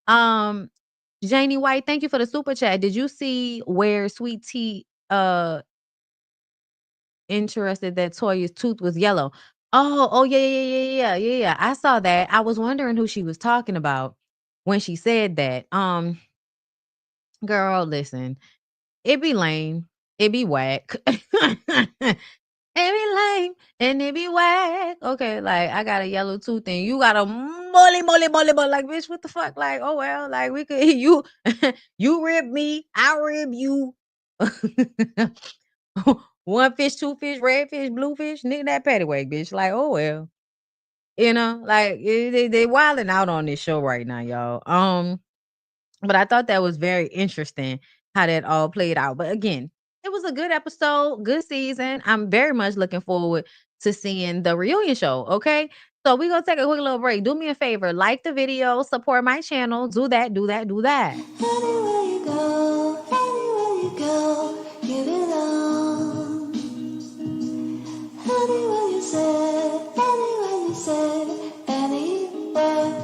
Janie White, thank you for the super chat. Did you see where Sweet Tea interested that Toya's tooth was yellow? Oh yeah. I saw that. I was wondering who she was talking about when she said that. Girl, listen, it be lame. It be whack. It be lame and it be whack. Okay, like I got a yellow tooth and you got a molly, like, bitch, what the fuck? Like, oh well, like we could you you rib me, I rib you. One fish, two fish, red fish, blue fish, nigga, that paddywhack, bitch. Like, oh well. Like they wilding out on this show right now, y'all. But I thought that was very interesting how that all played out. But again, it was a good episode, good season. I'm very much looking forward to seeing the reunion show. Okay. So we're going to take a quick little break. Do me a favor, like the video, support my channel. Do that. Anywhere you go, give it on. Anywhere you said, anywhere.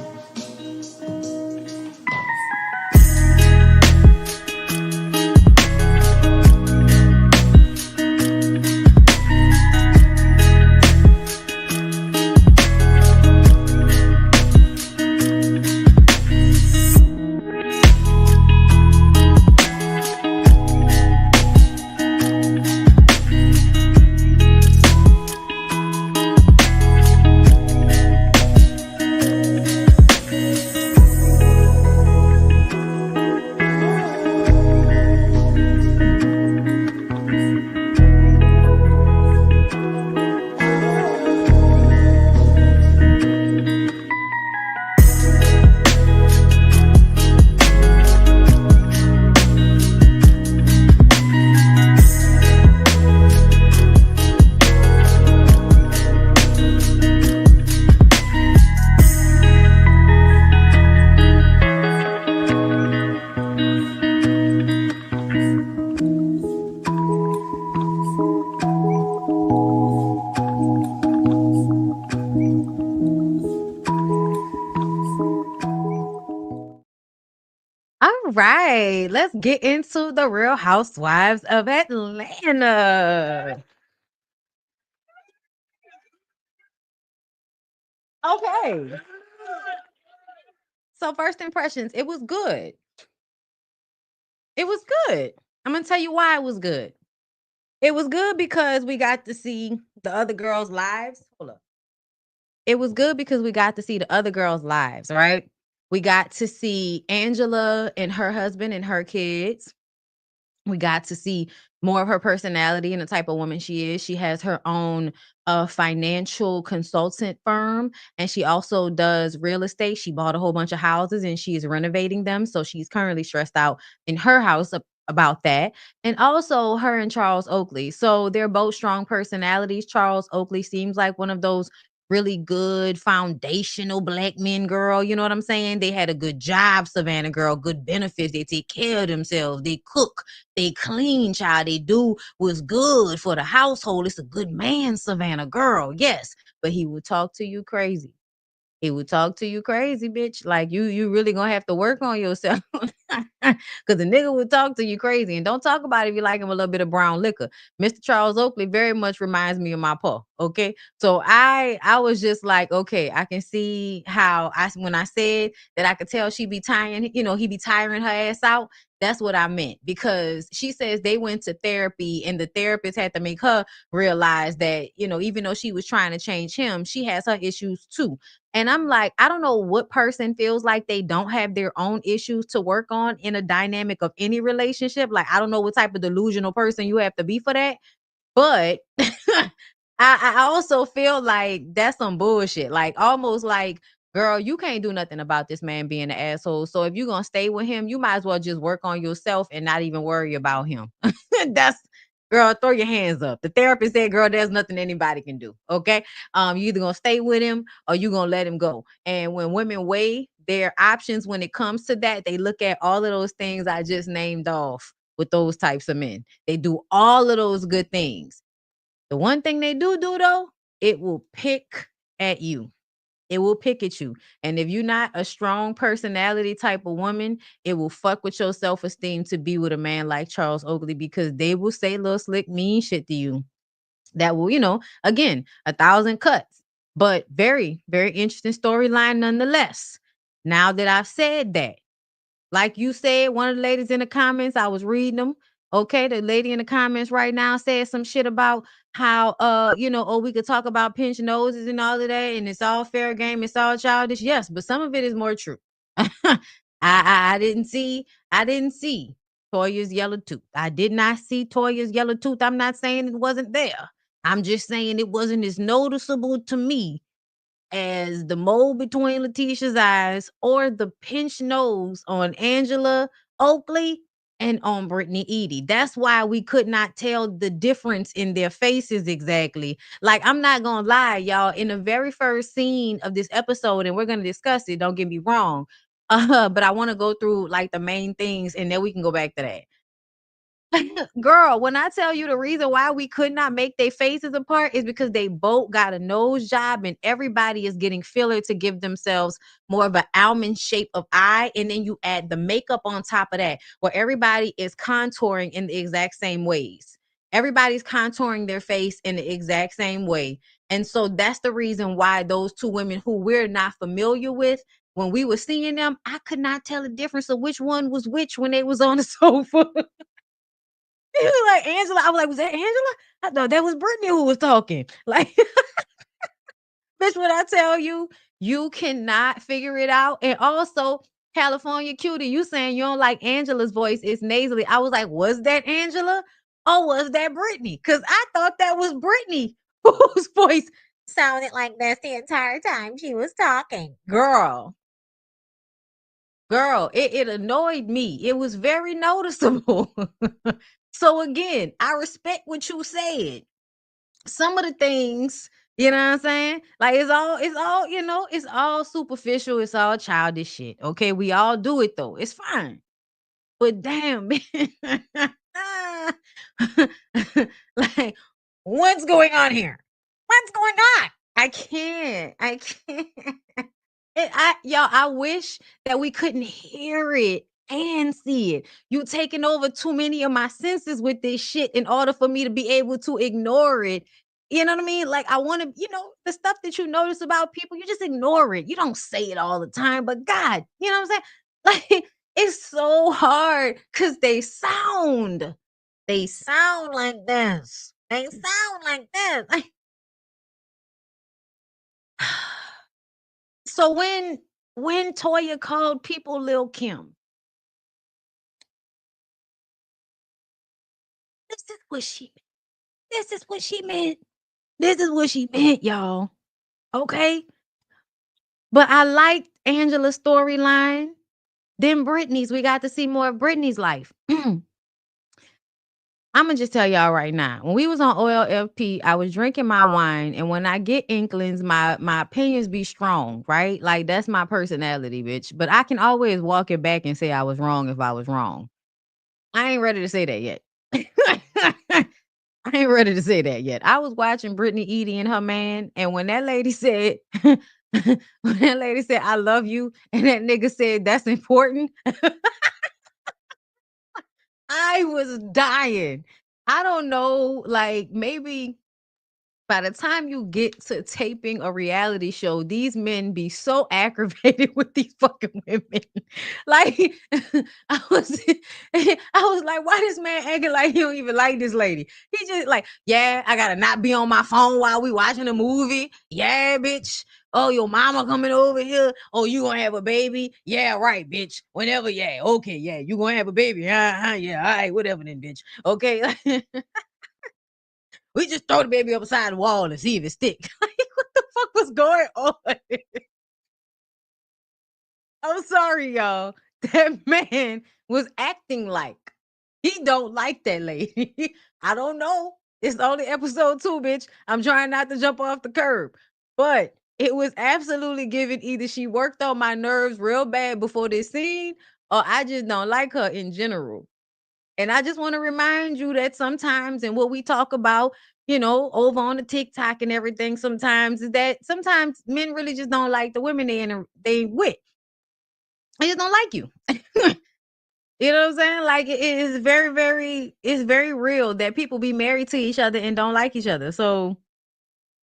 right, let's get into the Real Housewives of Atlanta. Okay. So first impressions, it was good. It was good. I'm gonna tell you why it was good. It was good because we got to see the other girls' lives. Hold up. It was good because we got to see the other girls' lives, right? We got to see Angela and her husband and her kids. We got to see more of her personality and the type of woman she is. She has her own financial consultant firm, and she also does real estate. She bought a whole bunch of houses and she's renovating them. So she's currently stressed out in her house about that. And also her and Charles Oakley. So they're both strong personalities. Charles Oakley seems like one of those really good foundational black men, girl. You know what I'm saying? They had a good job, Savannah girl, good benefits. They take care of themselves. They cook. They clean, child. They do what's good for the household. It's a good man, Savannah girl. Yes, but he would talk to you crazy. He would talk to you crazy, bitch. Like you really gonna have to work on yourself. Cause the nigga would talk to you crazy. And don't talk about it if you like him a little bit of brown liquor. Mr. Charles Oakley very much reminds me of my pa. Okay. So I was just like, okay, I can see how when I said that I could tell she be tiring, he be tiring her ass out. That's what I meant. Because she says they went to therapy and the therapist had to make her realize that, even though she was trying to change him, she has her issues too. And I'm like, I don't know what person feels like they don't have their own issues to work on in a dynamic of any relationship. Like, I don't know what type of delusional person you have to be for that. But I also feel like that's some bullshit. Like, almost like, girl, you can't do nothing about this man being an asshole. So if you're going to stay with him, you might as well just work on yourself and not even worry about him. That's, girl, throw your hands up. The therapist said, girl, there's nothing anybody can do. Okay. You either going to stay with him or you going to let him go. And when women weigh their options when it comes to that, they look at all of those things I just named off with those types of men. They do all of those good things. The one thing they do though, it will pick at you. It will pick at you. And if you're not a strong personality type of woman, it will fuck with your self-esteem to be with a man like Charles Oakley, because they will say little slick mean shit to you that will, again, 1,000 cuts. But very, very interesting storyline nonetheless. Now that I've said that, like you said, one of the ladies in the comments, I was reading them. Okay, the lady in the comments right now said some shit about how we could talk about pinch noses and all of that, and it's all fair game, it's all childish. Yes, but some of it is more true. I didn't see Toya's yellow tooth. I did not see Toya's yellow tooth. I'm not saying it wasn't there. I'm just saying it wasn't as noticeable to me as the mole between LaTisha's eyes or the pinched nose on Angela Oakley and on Brittany Edie. That's why we could not tell the difference in their faces exactly. Like, I'm not gonna lie, y'all. In the very first scene of this episode, and we're gonna discuss it, don't get me wrong. But I want to go through like the main things and then we can go back to that. Girl, when I tell you the reason why we could not make their faces apart is because they both got a nose job and everybody is getting filler to give themselves more of an almond shape of eye. And then you add the makeup on top of that, where everybody is contouring in the exact same ways. Everybody's contouring their face in the exact same way. And so that's the reason why those two women who we're not familiar with, when we were seeing them, I could not tell the difference of which one was which when they was on the sofa. He was like, Angela. I was like, was that Angela? I thought that was Brittany who was talking. Like, bitch, what I tell you, you cannot figure it out. And also, California Cutie, you saying you don't like Angela's voice, it's nasally. I was like, was that Angela or was that Brittany? Because I thought that was Brittany whose voice sounded like that the entire time she was talking. Girl, it annoyed me. It was very noticeable. So again, I respect what you said. Some of the things, you know what I'm saying? Like, it's all, it's all superficial. It's all childish shit. Okay. We all do it though. It's fine. But damn, man. Like, what's going on here? What's going on? I can't. I can't. Y'all, I wish that we couldn't hear it and see it. You taking over too many of my senses with this shit in order for me to be able to ignore it. You know what I mean? Like, I want to, the stuff that you notice about people, you just ignore it. You don't say it all the time, but God, you know what I'm saying? Like, it's so hard because they sound like this. They sound like this. Like, so when Toya called people Lil Kim, this is what she meant. This is what she meant. This is what she meant, y'all. Okay. But I liked Angela's storyline. Then Brittany's, we got to see more of Brittany's life. I'ma just tell y'all right now. When we was on OLFP, I was drinking my wine, and when I get inklings, my opinions be strong, right? Like, that's my personality, bitch. But I can always walk it back and say I was wrong if I was wrong. I ain't ready to say that yet. I ain't ready to say that yet. I was watching Brittany Edie and her man, and when that lady said, "I love you," and that nigga said, "That's important," I was dying. I don't know, like, maybe by the time you get to taping a reality show, these men be so aggravated with these fucking women. Like, I was, I was like, why this man acting like he don't even like this lady? He just like, yeah, I gotta not be on my phone while we watching a movie. Yeah, bitch. Oh, your mama coming over here. Oh, you gonna have a baby? Yeah, right, bitch. Whenever, yeah, okay, yeah, you gonna have a baby? Yeah, all right, whatever then, bitch. Okay. We just throw the baby upside the wall and see if it sticks. Like, what the fuck was going on? I'm sorry, y'all. That man was acting like he don't like that lady. I don't know. It's only episode 2, bitch. I'm trying not to jump off the curb. But it was absolutely given either she worked on my nerves real bad before this scene, or I just don't like her in general. And I just want to remind you that sometimes, and what we talk about, over on the TikTok and everything, sometimes is that sometimes men really just don't like the women they with. They just don't like you. You know what I'm saying? Like, it is very, very, it's very real that people be married to each other and don't like each other. So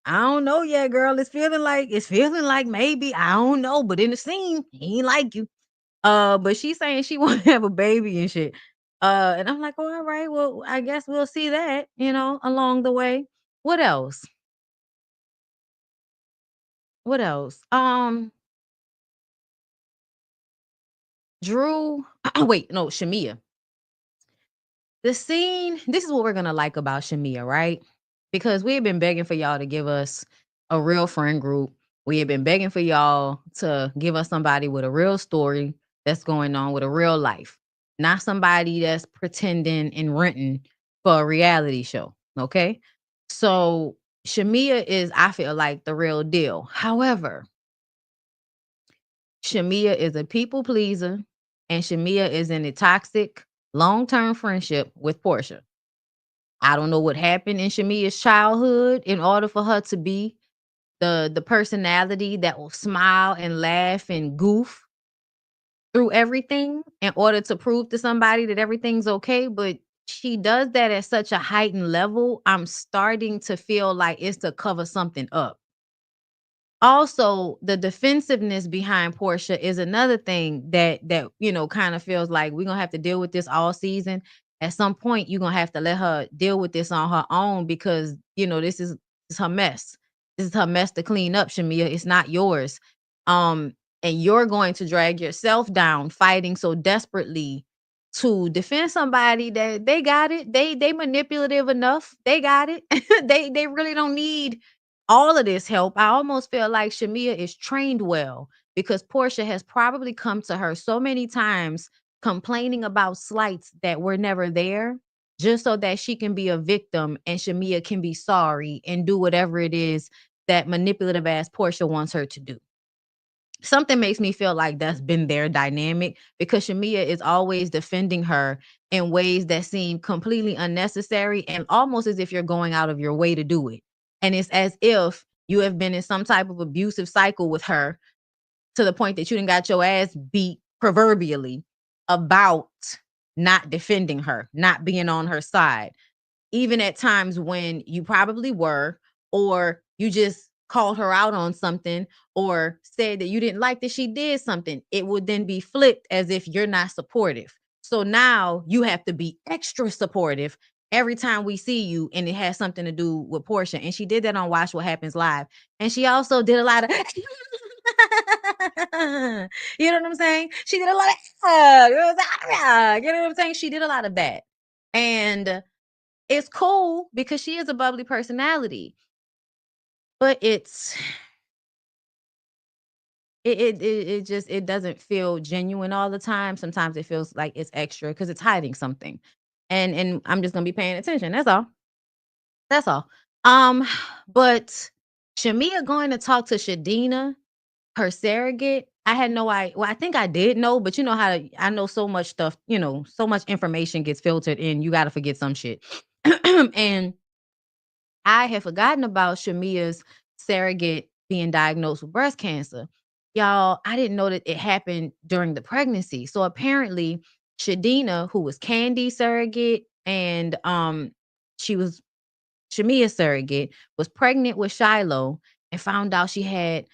I don't know yet, girl. It's feeling like maybe, I don't know, but in the scene, he ain't like you. But she's saying she want to have a baby and shit. And I'm like, oh, all right, well, I guess we'll see that, along the way. What else? What else? Drew. Wait, no, Shamia. The scene, this is what we're gonna like about Shamia, right? Because we have been begging for y'all to give us a real friend group. We have been begging for y'all to give us somebody with a real story that's going on with a real life, not somebody that's pretending and renting for a reality show. Okay. So Shamia is, I feel like, the real deal. However, Shamia is a people pleaser, and Shamia is in a toxic long-term friendship with Porsha. I don't know what happened in Shamia's childhood in order for her to be the personality that will smile and laugh and goof through everything in order to prove to somebody that everything's okay. But she does that at such a heightened level. I'm starting to feel like it's to cover something up. Also, the defensiveness behind Porsha is another thing that kind of feels like we're gonna have to deal with this all season. At some point, you're gonna have to let her deal with this on her own because this is her mess. This is her mess to clean up, Shamia. It's not yours. Um, and you're going to drag yourself down fighting so desperately to defend somebody that they got it. They manipulative enough. They got it. They really don't need all of this help. I almost feel like Shamia is trained well because Porsha has probably come to her so many times complaining about slights that were never there, just so that she can be a victim and Shamia can be sorry and do whatever it is that manipulative ass Porsha wants her to do. Something makes me feel like that's been their dynamic because Shamia is always defending her in ways that seem completely unnecessary and almost as if you're going out of your way to do it. And it's as if you have been in some type of abusive cycle with her to the point that you done got your ass beat proverbially. about not defending her, not being on her side, even at times when you probably were, or you just called her out on something or said that you didn't like that she did something, it would then be flipped as if you're not supportive. So now you have to be extra supportive every time we see you, and it has something to do with Porsha. And she did that on Watch What Happens Live. And she also did a lot of you know what I'm saying? She did a lot of you know what I'm saying? She did a lot of that. And it's cool because she is a bubbly personality, but it just it doesn't feel genuine all the time. Sometimes it feels like it's extra because it's hiding something, and I'm just gonna be paying attention. That's all. That's all. Um, but Shamia going to talk to Shadina, her surrogate. I had no idea. Well, I think I did know, but you know how I know so much stuff. You know, so much information gets filtered in. You got to forget some shit, and I had forgotten about Shamia's surrogate being diagnosed with breast cancer. Y'all, I didn't know that it happened during the pregnancy. So apparently, Shadina, who was Candy's surrogate, and she was Shamia's surrogate, was pregnant with Shiloh and found out she had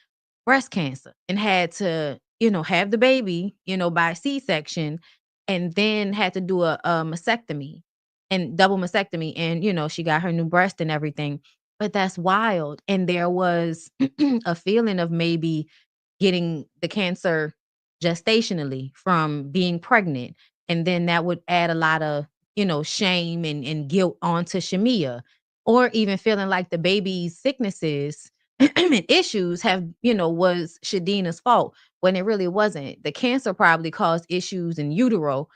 breast cancer and had to, have the baby, by C-section, and then had to do a mastectomy and double mastectomy. And, she got her new breast and everything. But that's wild. And there was a feeling of maybe getting the cancer gestationally from being pregnant. And then that would add a lot of, shame and guilt onto Shamia, or even feeling like the baby's sicknesses and issues was Shadina's fault when it really wasn't. The cancer probably caused issues in utero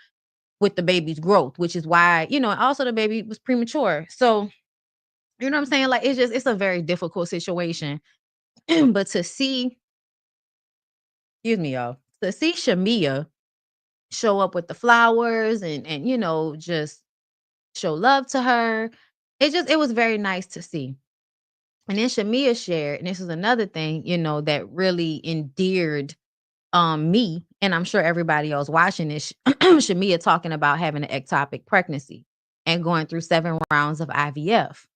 with the baby's growth, which is why, also the baby was premature. So, you know what I'm saying? Like, it's a very difficult situation. But to see, excuse me, y'all, to see Shamia show up with the flowers and just show love to her, it was very nice to see. And then Shamia shared, and this is another thing, that really endeared me, and I'm sure everybody else watching this, Shamia talking about having an ectopic pregnancy and going through 7 rounds of IVF.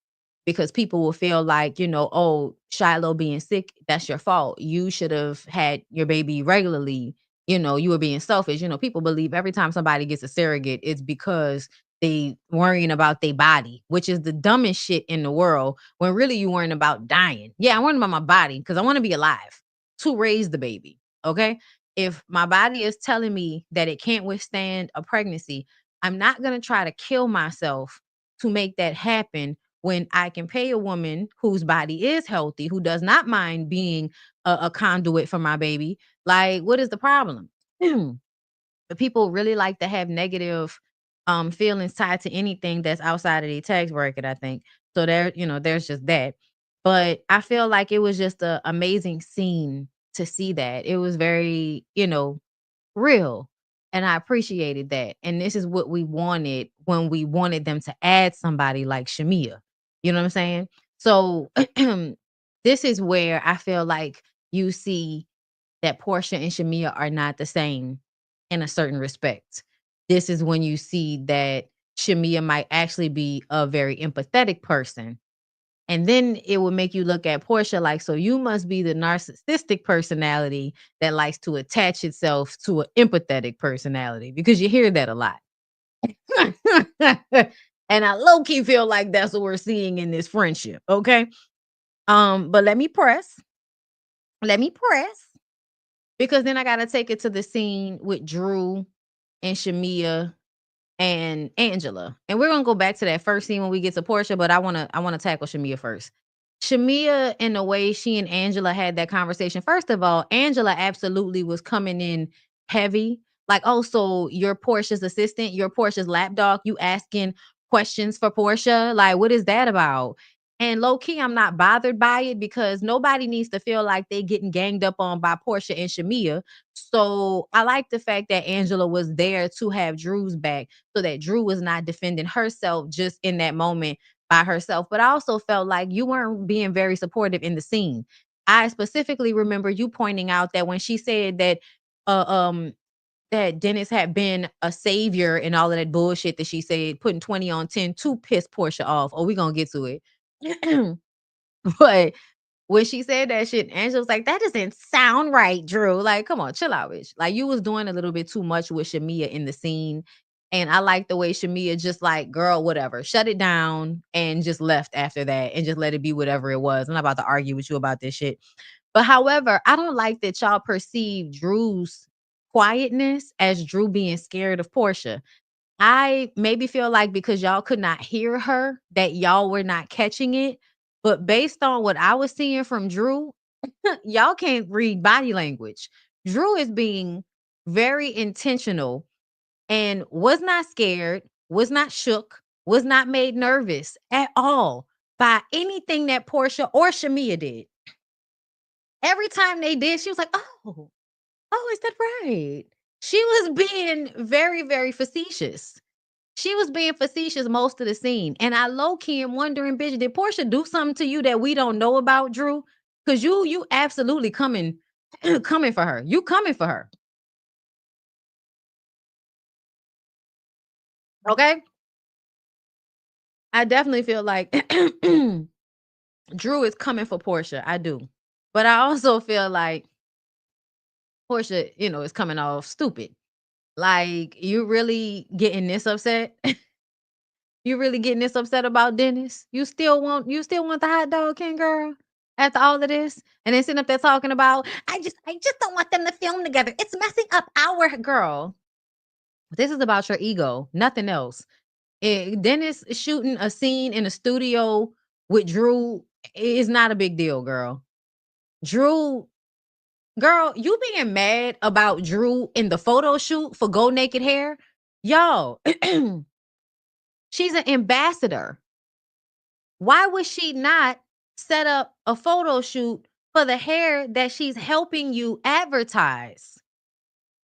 Because people will feel like, oh, Shiloh being sick, that's your fault. You should have had your baby regularly. You were being selfish. People believe every time somebody gets a surrogate, it's because they worrying about their body, which is the dumbest shit in the world, when really you worrying about dying. Yeah, I'm worrying about my body because I want to be alive to raise the baby. Okay. If my body is telling me that it can't withstand a pregnancy, I'm not going to try to kill myself to make that happen when I can pay a woman whose body is healthy, who does not mind being a conduit for my baby. Like, what is the problem? But people really like to have negative feelings tied to anything that's outside of the tax bracket, I think. So there's just that. But I feel like it was just an amazing scene to see that. It was very, real. And I appreciated that. And this is what we wanted when we wanted them to add somebody like Shamia. You know what I'm saying? So this is where I feel like you see that Porsha and Shamia are not the same in a certain respect. This is when you see that Shamia might actually be a very empathetic person. And then it will make you look at Porsha like, so you must be the narcissistic personality that likes to attach itself to an empathetic personality, because you hear that a lot. And I low key feel like that's what we're seeing in this friendship. Okay. But let me press, because then I got to take it to the scene with Drew and Shamia and Angela. And we're gonna go back to that first scene when we get to Porsha, but I wanna tackle Shamia first. Shamia, in the way she and Angela had that conversation. First of all, Angela absolutely was coming in heavy. Like, oh, so you're Portia's assistant, you're Portia's lapdog, you asking questions for Porsha. Like, what is that about? And low key, I'm not bothered by it, because nobody needs to feel like they getting ganged up on by Porsha and Shamia. So I like the fact that Angela was there to have Drew's back, so that Drew was not defending herself just in that moment by herself. But I also felt like you weren't being very supportive in the scene. I specifically remember you pointing out that when she said that uh, um that Dennis had been a savior and all of that bullshit that she said, putting 20 on 10 to piss Porsha off. Oh, we gonna get to it. But when she said that shit, Angela was like, that doesn't sound right, Drew. Like, come on, chill out, bitch. Like, you was doing a little bit too much with Shamia in the scene. And I like the way Shamia just like, girl, whatever, shut it down and just left after that and just let it be whatever it was. I'm not about to argue with you about this shit. But however, I don't like that y'all perceive Drew's quietness as Drew being scared of Porsha. I maybe feel like because y'all could not hear her, that y'all were not catching it. But based on what I was seeing from Drew, y'all can't read body language. Drew is being very intentional and was not scared, was not shook, was not made nervous at all by anything that Porsha or Shamia did. Every time they did, she was like, oh, is that right? She was being very, very facetious. She was being facetious most of the scene. And I low-key am wondering, bitch, did Porsha do something to you that we don't know about, Drew? Because you absolutely coming for her. You coming for her. Okay? I definitely feel like Drew is coming for Porsha. I do. But I also feel like Porsha, is coming off stupid. Like, you really getting this upset? You really getting this upset about Dennis? You still want the hot dog king, girl? After all of this? And then sitting up there talking about, I just don't want them to film together. It's messing up our girl. This is about your ego, nothing else. Dennis shooting a scene in a studio with Drew is not a big deal, girl. Drew, girl, you being mad about Drew in the photo shoot for Go Naked Hair? Y'all, she's an ambassador. Why would she not set up a photo shoot for the hair that she's helping you advertise?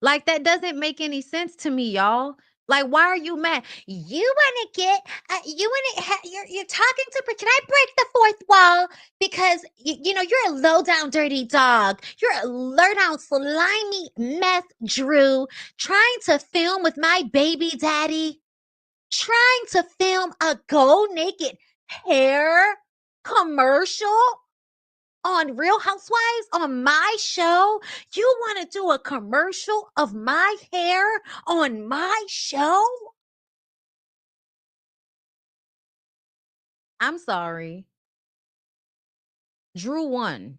Like, that doesn't make any sense to me, y'all. Like, why are you mad? You want to get, you're talking to, can I break the fourth wall? Because, you're a low down dirty dog. You're a low down slimy meth, Drew, trying to film with my baby daddy, trying to film a Go Naked Hair commercial on Real Housewives on my show. You want to do a commercial of my hair on my show? I'm sorry. Drew won.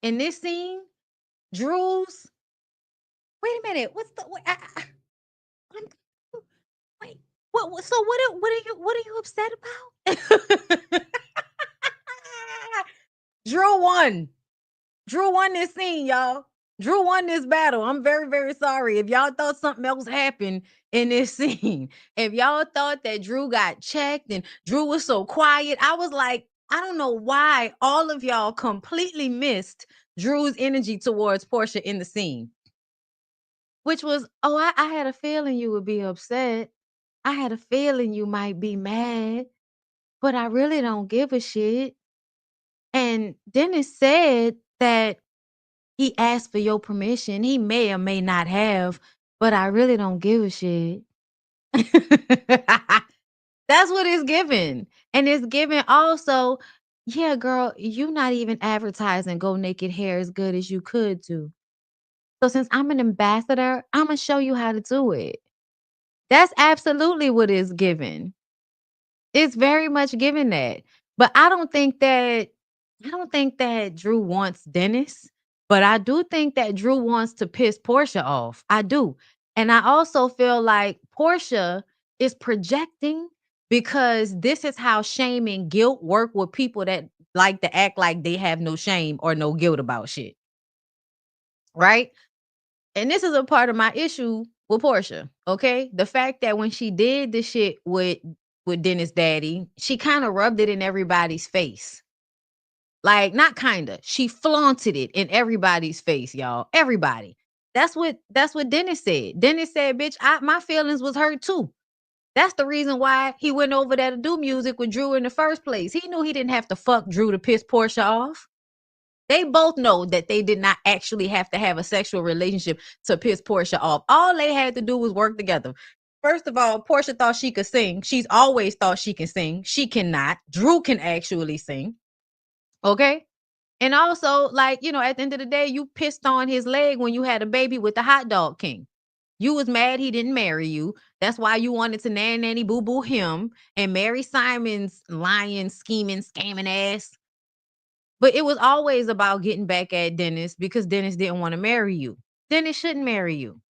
In this scene, Drew's. Wait a minute. What's the wait? What? So what are you upset about? Drew won. Drew won this scene, y'all. Drew won this battle. I'm very, very sorry. If y'all thought something else happened in this scene, if y'all thought that Drew got checked and Drew was so quiet, I was like, I don't know why all of y'all completely missed Drew's energy towards Porsha in the scene. Which was, I had a feeling you would be upset. I had a feeling you might be mad, but I really don't give a shit. And Dennis said that he asked for your permission. He may or may not have, but I really don't give a shit. That's what it's given. And it's given also, yeah, girl, you not even advertising Go Naked Hair as good as you could do. So since I'm an ambassador, I'm going to show you how to do it. That's absolutely what is given. It's very much given that. But I don't think that Drew wants Dennis, but I do think that Drew wants to piss Porsha off. I do. And I also feel like Porsha is projecting because this is how shame and guilt work with people that like to act like they have no shame or no guilt about shit. Right? And this is a part of my issue with Porsha, okay? The fact that when she did the shit with Dennis Daddy, she kind of rubbed it in everybody's face. Like, not kind of. She flaunted it in everybody's face, y'all. Everybody. That's what Dennis said. Dennis said, bitch, my feelings was hurt too. That's the reason why he went over there to do music with Drew in the first place. He knew he didn't have to fuck Drew to piss Porsha off. They both know that they did not actually have to have a sexual relationship to piss Porsha off. All they had to do was work together. First of all, Porsha thought she could sing. She's always thought she can sing. She cannot. Drew can actually sing. Okay? And also, like, you know, at the end of the day, you pissed on his leg when you had a baby with the hot dog king. You was mad he didn't marry you. That's why you wanted to nanny boo boo him and marry Simon's lying, scheming, scamming ass. But it was always about getting back at Dennis because Dennis didn't want to marry you. Dennis shouldn't marry you.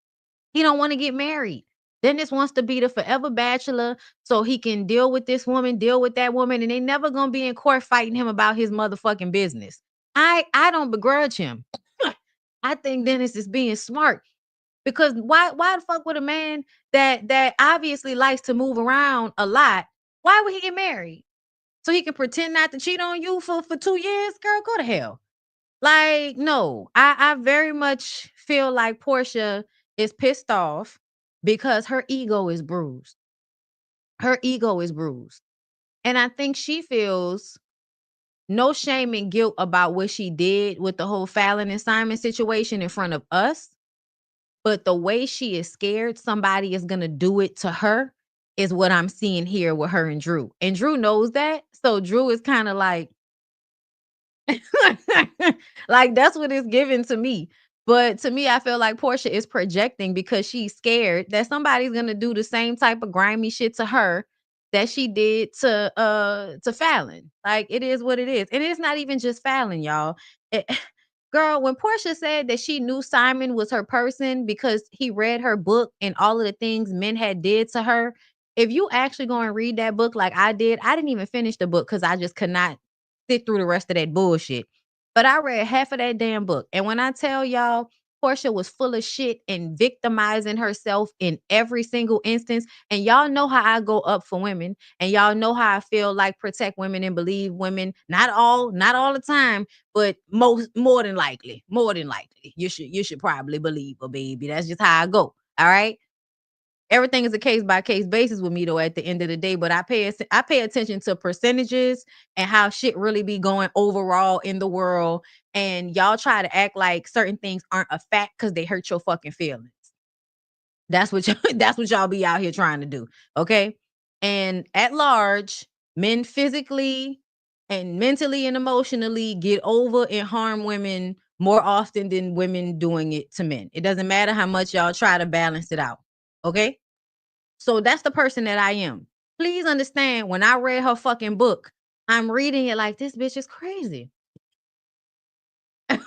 He don't want to get married. Dennis wants to be the forever bachelor so he can deal with this woman, deal with that woman, and they never gonna be in court fighting him about his motherfucking business. I don't begrudge him. I think Dennis is being smart because why the fuck would a man that obviously likes to move around a lot, why would he get married? So he can pretend not to cheat on you for 2 years? Girl, go to hell. Like, no, I very much feel like Porsha is pissed off because her ego is bruised. Her ego is bruised. And I think she feels no shame and guilt about what she did with the whole Fallon and Simon situation in front of us. But the way she is scared somebody is going to do it to her is what I'm seeing here with her and Drew. And Drew knows that. So Drew is kind of like, like that's what it's given to me. But to me, I feel like Porsha is projecting because she's scared that somebody's gonna do the same type of grimy shit to her that she did to Fallon. Like it is what it is. And it's not even just Fallon, y'all. It- girl, when Porsha said that she knew Simon was her person because he read her book and all of the things men had did to her. If you actually go and read that book like I did, I didn't even finish the book because I just could not sit through the rest of that bullshit. But I read half of that damn book. And when I tell y'all, Porsha was full of shit and victimizing herself in every single instance. And y'all know how I go up for women. And y'all know how I feel like protect women and believe women. Not all the time, but more than likely. More than likely. You should probably believe a baby. That's just how I go. All right. Everything is a case by case basis with me though at the end of the day, but I pay attention to percentages and how shit really be going overall in the world. And y'all try to act like certain things aren't a fact because they hurt your fucking feelings. That's what that's what y'all be out here trying to do. Okay. And at large, men physically and mentally and emotionally get over and harm women more often than women doing it to men. It doesn't matter how much y'all try to balance it out. Okay. So that's the person that I am. Please understand when I read her fucking book, I'm reading it like this bitch is crazy. This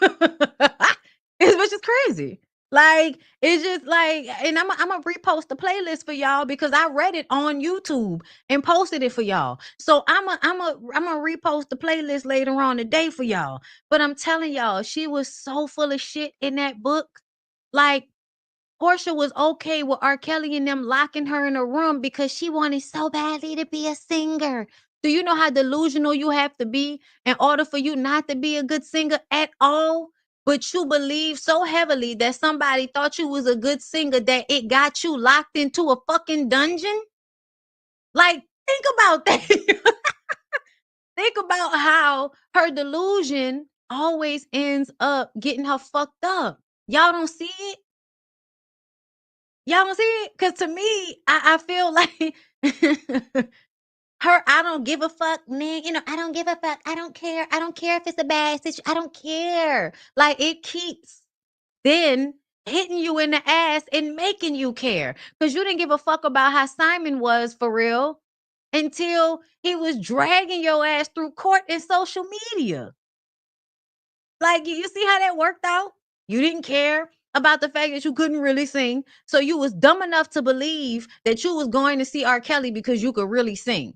bitch is crazy. Like it's just like, and I'm gonna repost the playlist for y'all because I read it on YouTube and posted it for y'all. So I'm gonna repost the playlist later on today for y'all. But I'm telling y'all, she was so full of shit in that book. Like Porsha was okay with R. Kelly and them locking her in a room because she wanted so badly to be a singer. Do you know how delusional you have to be in order for you not to be a good singer at all? But you believe so heavily that somebody thought you was a good singer that it got you locked into a fucking dungeon? Like, think about that. Think about how her delusion always ends up getting her fucked up. Y'all don't see it? Y'all don't see it? Because to me, I feel like her, I don't give a fuck, man. You know, I don't give a fuck. I don't care. I don't care if it's a bad situation. I don't care. Like it keeps then hitting you in the ass and making you care. Because you didn't give a fuck about how Simon was for real until he was dragging your ass through court and social media. Like, you see how that worked out? You didn't care about the fact that you couldn't really sing. So you was dumb enough to believe that you was going to see R. Kelly because you could really sing.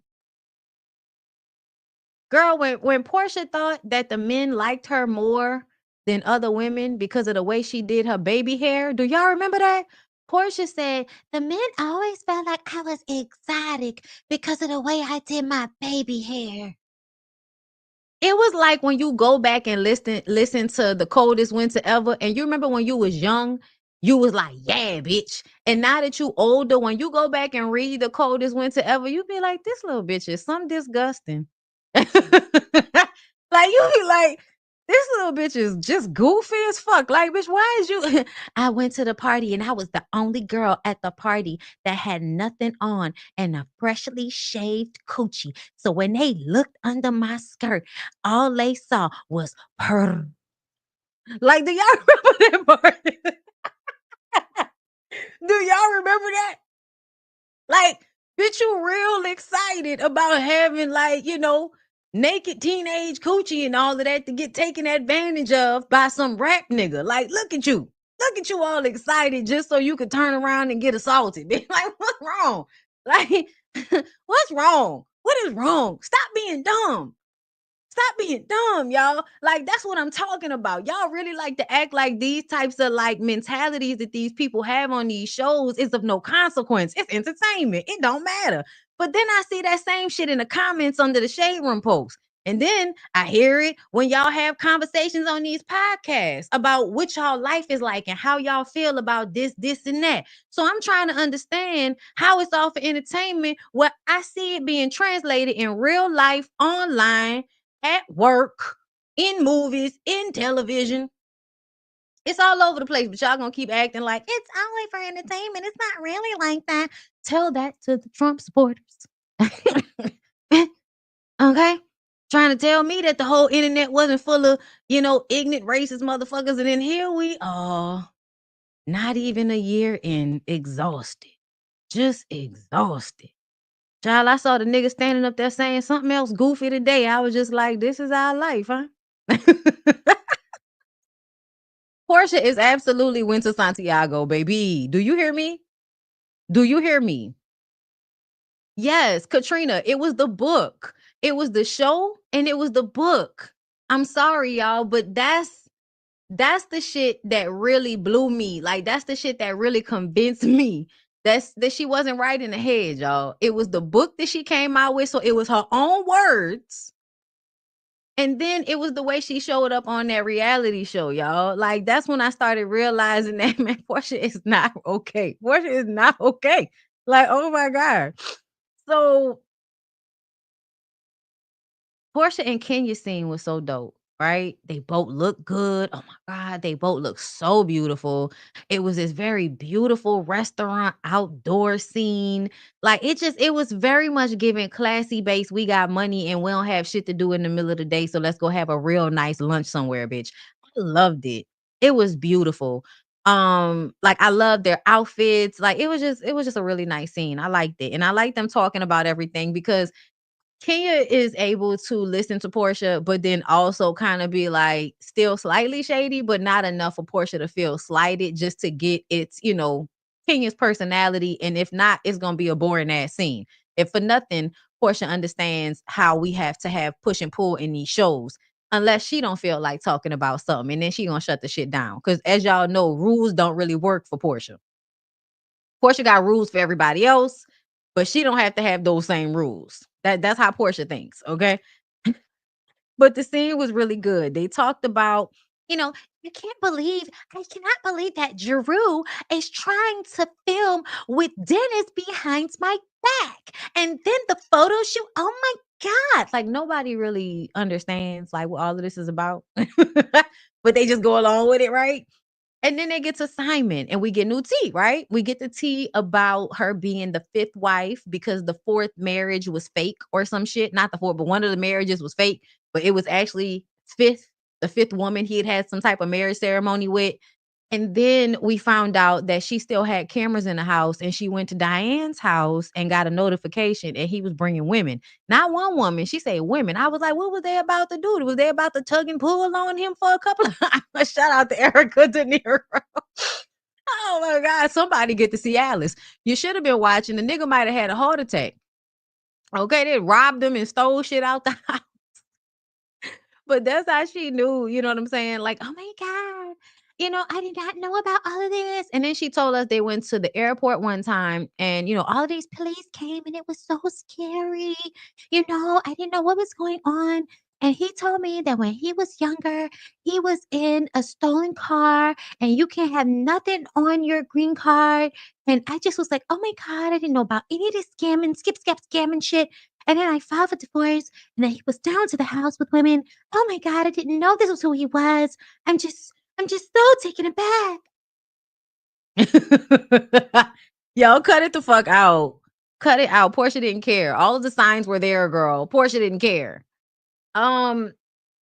Girl, when Porsha thought that the men liked her more than other women because of the way she did her baby hair, do y'all remember that? Porsha said, the men always felt like I was exotic because of the way I did my baby hair. It was like when you go back and listen to The Coldest Winter Ever, and you remember when you was young, you was like, yeah, bitch. And now that you older, when you go back and read The Coldest Winter Ever, you be like, this little bitch is some disgusting. Like you be like, This little bitch is just goofy as fuck. Like, bitch, why is you? I went to the party and I was the only girl at the party that had nothing on and a freshly shaved coochie. So when they looked under my skirt, all they saw was purr. Like, do y'all remember that party? Do y'all remember that? Like, bitch, you real excited about having, like, naked teenage coochie and all of that to get taken advantage of by some rap nigga. Like, look at you. Look at you all excited just so you could turn around and get assaulted. Bitch. Like, what's wrong? Like, what's wrong? What is wrong? Stop being dumb. Stop being dumb, y'all. Like, that's what I'm talking about. Y'all really like to act like these types of like mentalities that these people have on these shows is of no consequence. It's entertainment. It don't matter. But then I see that same shit in the comments under the Shade Room post. And then I hear it when y'all have conversations on these podcasts about what y'all life is like and how y'all feel about this, and that. So I'm trying to understand how it's all for entertainment. What I see it being translated in real life, online, at work, in movies, in television. It's all over the place, but y'all gonna keep acting like it's only for entertainment. It's not really like that. Tell that to the Trump supporters. Okay? Trying to tell me that the whole internet wasn't full of, ignorant, racist motherfuckers. And then here we are, not even a year in, exhausted. Just exhausted. Child, I saw the nigga standing up there saying something else goofy today. I was just like, this is our life, huh? Porsha is absolutely went to Santiago, baby. Do you hear me? Do you hear me? Yes, Katrina, it was the book. It was the show and it was the book. I'm sorry, y'all, but that's the shit that really blew me. Like, that's the shit that really convinced me that she wasn't right in the head, y'all. It was the book that she came out with, so it was her own words. And then it was the way she showed up on that reality show, y'all. Like, that's when I started realizing that, man, Porsha is not okay. Porsha is not okay. Like, oh my God. So Porsha and Kenya scene was so dope, right? They both look good. Oh my God, they both look so beautiful. It was this very beautiful restaurant outdoor scene. Like, it was very much giving classy base. We got money and we don't have shit to do in the middle of the day. So let's go have a real nice lunch somewhere, bitch. I loved it. It was beautiful. Like, I love their outfits. Like, it was just a really nice scene. I liked it. And I like them talking about everything because Kenya is able to listen to Porsha, but then also kind of be like still slightly shady, but not enough for Porsha to feel slighted just to get its, Kenya's personality. And if not, it's gonna be a boring ass scene. If for nothing, Porsha understands how we have to have push and pull in these shows. Unless she don't feel like talking about something, and then she gonna shut the shit down. Because as y'all know, rules don't really work for Porsha. Porsha got rules for everybody else, but she don't have to have those same rules. That's how Porsha thinks, okay? But the scene was really good. They talked about, you know, I cannot believe that Drew is trying to film with Dennis behind my back. And then the photo shoot, oh my God. Like, nobody really understands like what all of this is about. But they just go along with it, right? And then they get to Simon and we get new tea, right? We get the tea about her being the fifth wife because the fourth marriage was fake or some shit. Not the fourth, but one of the marriages was fake, but it was actually the fifth woman he had had some type of marriage ceremony with. And then we found out that she still had cameras in the house and she went to Diane's house and got a notification and he was bringing women. Not one woman. She said women. I was like, what was they about to do? Was they about to tug and pull on him for a couple of hours? Shout out to Erica De Niro. Oh my God. Somebody get to see Alice. You should have been watching. The nigga might have had a heart attack. Okay. They robbed him and stole shit out the house. But that's how she knew, you know what I'm saying? Like, oh my God, I did not know about all of this. And then she told us they went to the airport one time and, all of these police came and it was so scary. I didn't know what was going on. And he told me that when he was younger, he was in a stolen car and you can't have nothing on your green card. And I just was like, oh my God, I didn't know about any of this scamming, skip, scam, scamming shit. And then I filed for divorce, and then he was down to the house with women. Oh my God, I didn't know this was who he was. I'm just so taken aback. Yo, cut it the fuck out. Cut it out. Porsha didn't care. All of the signs were there, girl. Porsha didn't care. Oh,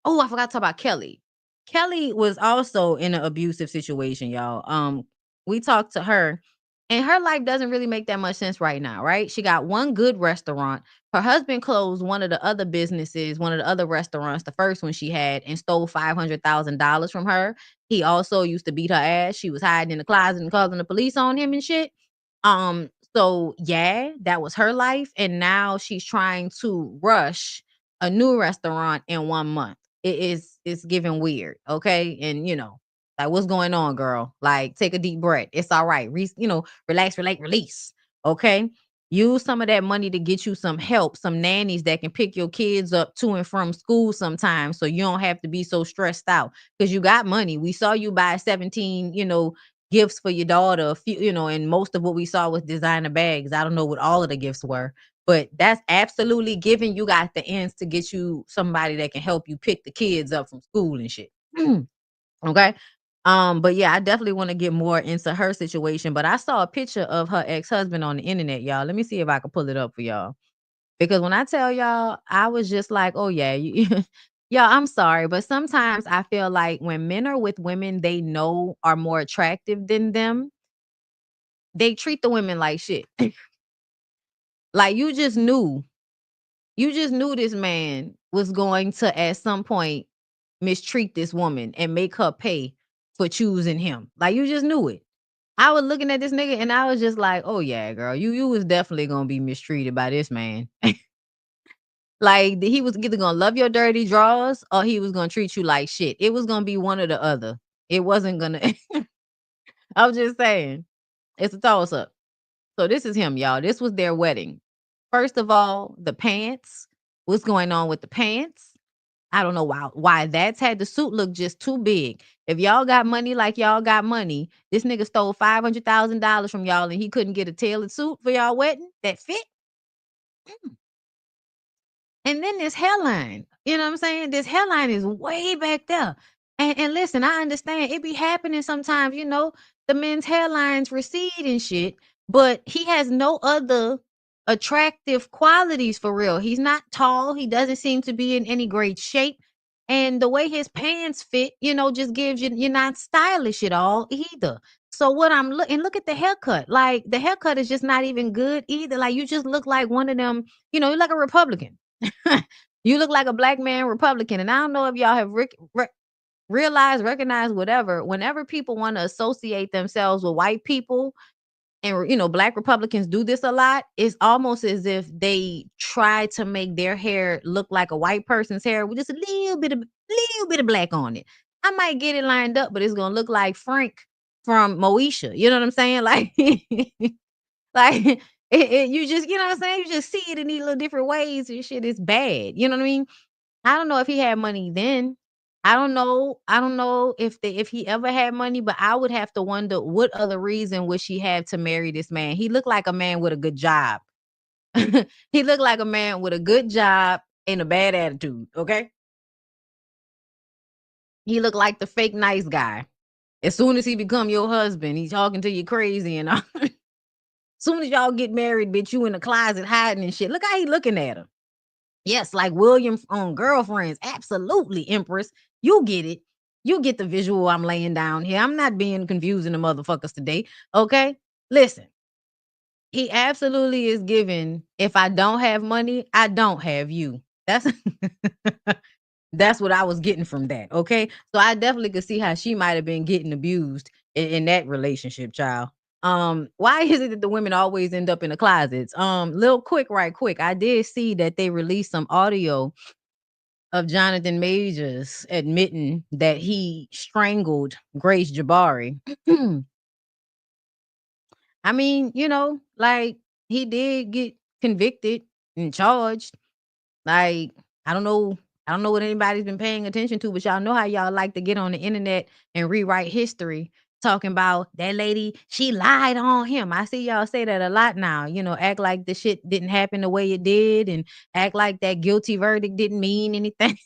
I forgot to talk about Kelly. Kelly was also in an abusive situation, y'all. We talked to her, and her life doesn't really make that much sense right now, right? She got one good restaurant. Her husband closed one of the other businesses, one of the other restaurants, the first one she had, and stole $500,000 from her. He also used to beat her ass. She was hiding in the closet and calling the police on him and shit. So yeah, that was her life, and now she's trying to rush a new restaurant in 1 month. It's giving weird, okay? And like, what's going on, girl? Like, take a deep breath. It's all right. Relax, relate, release. Okay. Use some of that money to get you some help, some nannies that can pick your kids up to and from school sometimes, so you don't have to be so stressed out. Because you got money. We saw you buy 17, gifts for your daughter, a few, and most of what we saw was designer bags. I don't know what all of the gifts were. But that's absolutely given. You got the ends to get you somebody that can help you pick the kids up from school and shit. Okay. But yeah, I definitely want to get more into her situation. But I saw a picture of her ex-husband on the internet, y'all. Let me see if I can pull it up for y'all. Because when I tell y'all, I was just like, oh yeah, y'all, I'm sorry. But sometimes I feel like when men are with women they know are more attractive than them, they treat the women like shit. Like, you just knew this man was going to at some point mistreat this woman and make her pay for choosing him. Like, you just knew it. I was looking at this nigga and I was just like, oh yeah, girl, you was definitely gonna be mistreated by this man. Like, he was either gonna love your dirty drawers or he was gonna treat you like shit. It was gonna be one or the other. It wasn't gonna I was just saying, it's a toss up. So this is him, y'all. This was their wedding. First of all, the pants. What's going on with the pants? I don't know why that's had the suit look just too big. If y'all got money like y'all got money, this nigga stole $500,000 from y'all and he couldn't get a tailored suit for y'all wedding that fit. And then this hairline, you know what I'm saying? This hairline is way back there. And listen, I understand it be happening sometimes, the men's hairlines recede and shit, but he has no other attractive qualities for real. He's not tall. He doesn't seem to be in any great shape. And the way his pants fit, just gives you're not stylish at all either. So what I'm looking, look at the haircut. Like, the haircut is just not even good either. Like, you just look like one of them, you're like a Republican. You look like a black man Republican. And I don't know if y'all have realized, recognized, whatever. Whenever people want to associate themselves with white people, and black Republicans do this a lot, it's almost as if they try to make their hair look like a white person's hair with just a little bit of black on it. I might get it lined up, but it's gonna look like Frank from Moesha. You know what I'm saying? Like, like you just, you know what I'm saying? You just see it in these little different ways and shit. It's bad. You know what I mean? I don't know if he had money then. I don't know. I don't know if he ever had money, but I would have to wonder what other reason would she have to marry this man? He looked like a man with a good job. He looked like a man with a good job and a bad attitude. Okay. He looked like the fake nice guy. As soon as he become your husband, he's talking to you crazy and all. Soon as y'all get married, bitch, you in the closet hiding and shit. Look how he looking at her. Yes, like William on Girlfriends. Absolutely, Empress. You get it. You get the visual I'm laying down here. I'm not being confusing the motherfuckers today. Okay? Listen. He absolutely is giving, if I don't have money, I don't have you. That's that's what I was getting from that. Okay. So I definitely could see how she might have been getting abused in that relationship, child. Why is it that the women always end up in the closets? Right quick. I did see that they released some audio of Jonathan Majors admitting that he strangled Grace Jabari. I mean, like, he did get convicted and charged. Like, I don't know. I don't know what anybody's been paying attention to, but y'all know how y'all like to get on the internet and rewrite history talking about that lady, she lied on him. I see y'all say that a lot now, act like the shit didn't happen the way it did and act like that guilty verdict didn't mean anything.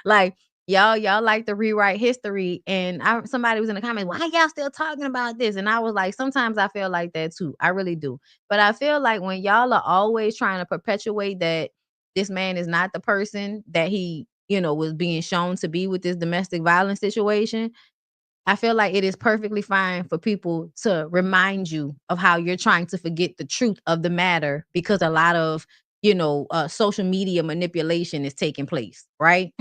Like, y'all like to rewrite history. And somebody was in the comments, why y'all still talking about this? And I was like, sometimes I feel like that too. I really do. But I feel like when y'all are always trying to perpetuate that this man is not the person that he, was being shown to be with this domestic violence situation, I feel like it is perfectly fine for people to remind you of how you're trying to forget the truth of the matter because a lot of, social media manipulation is taking place, right?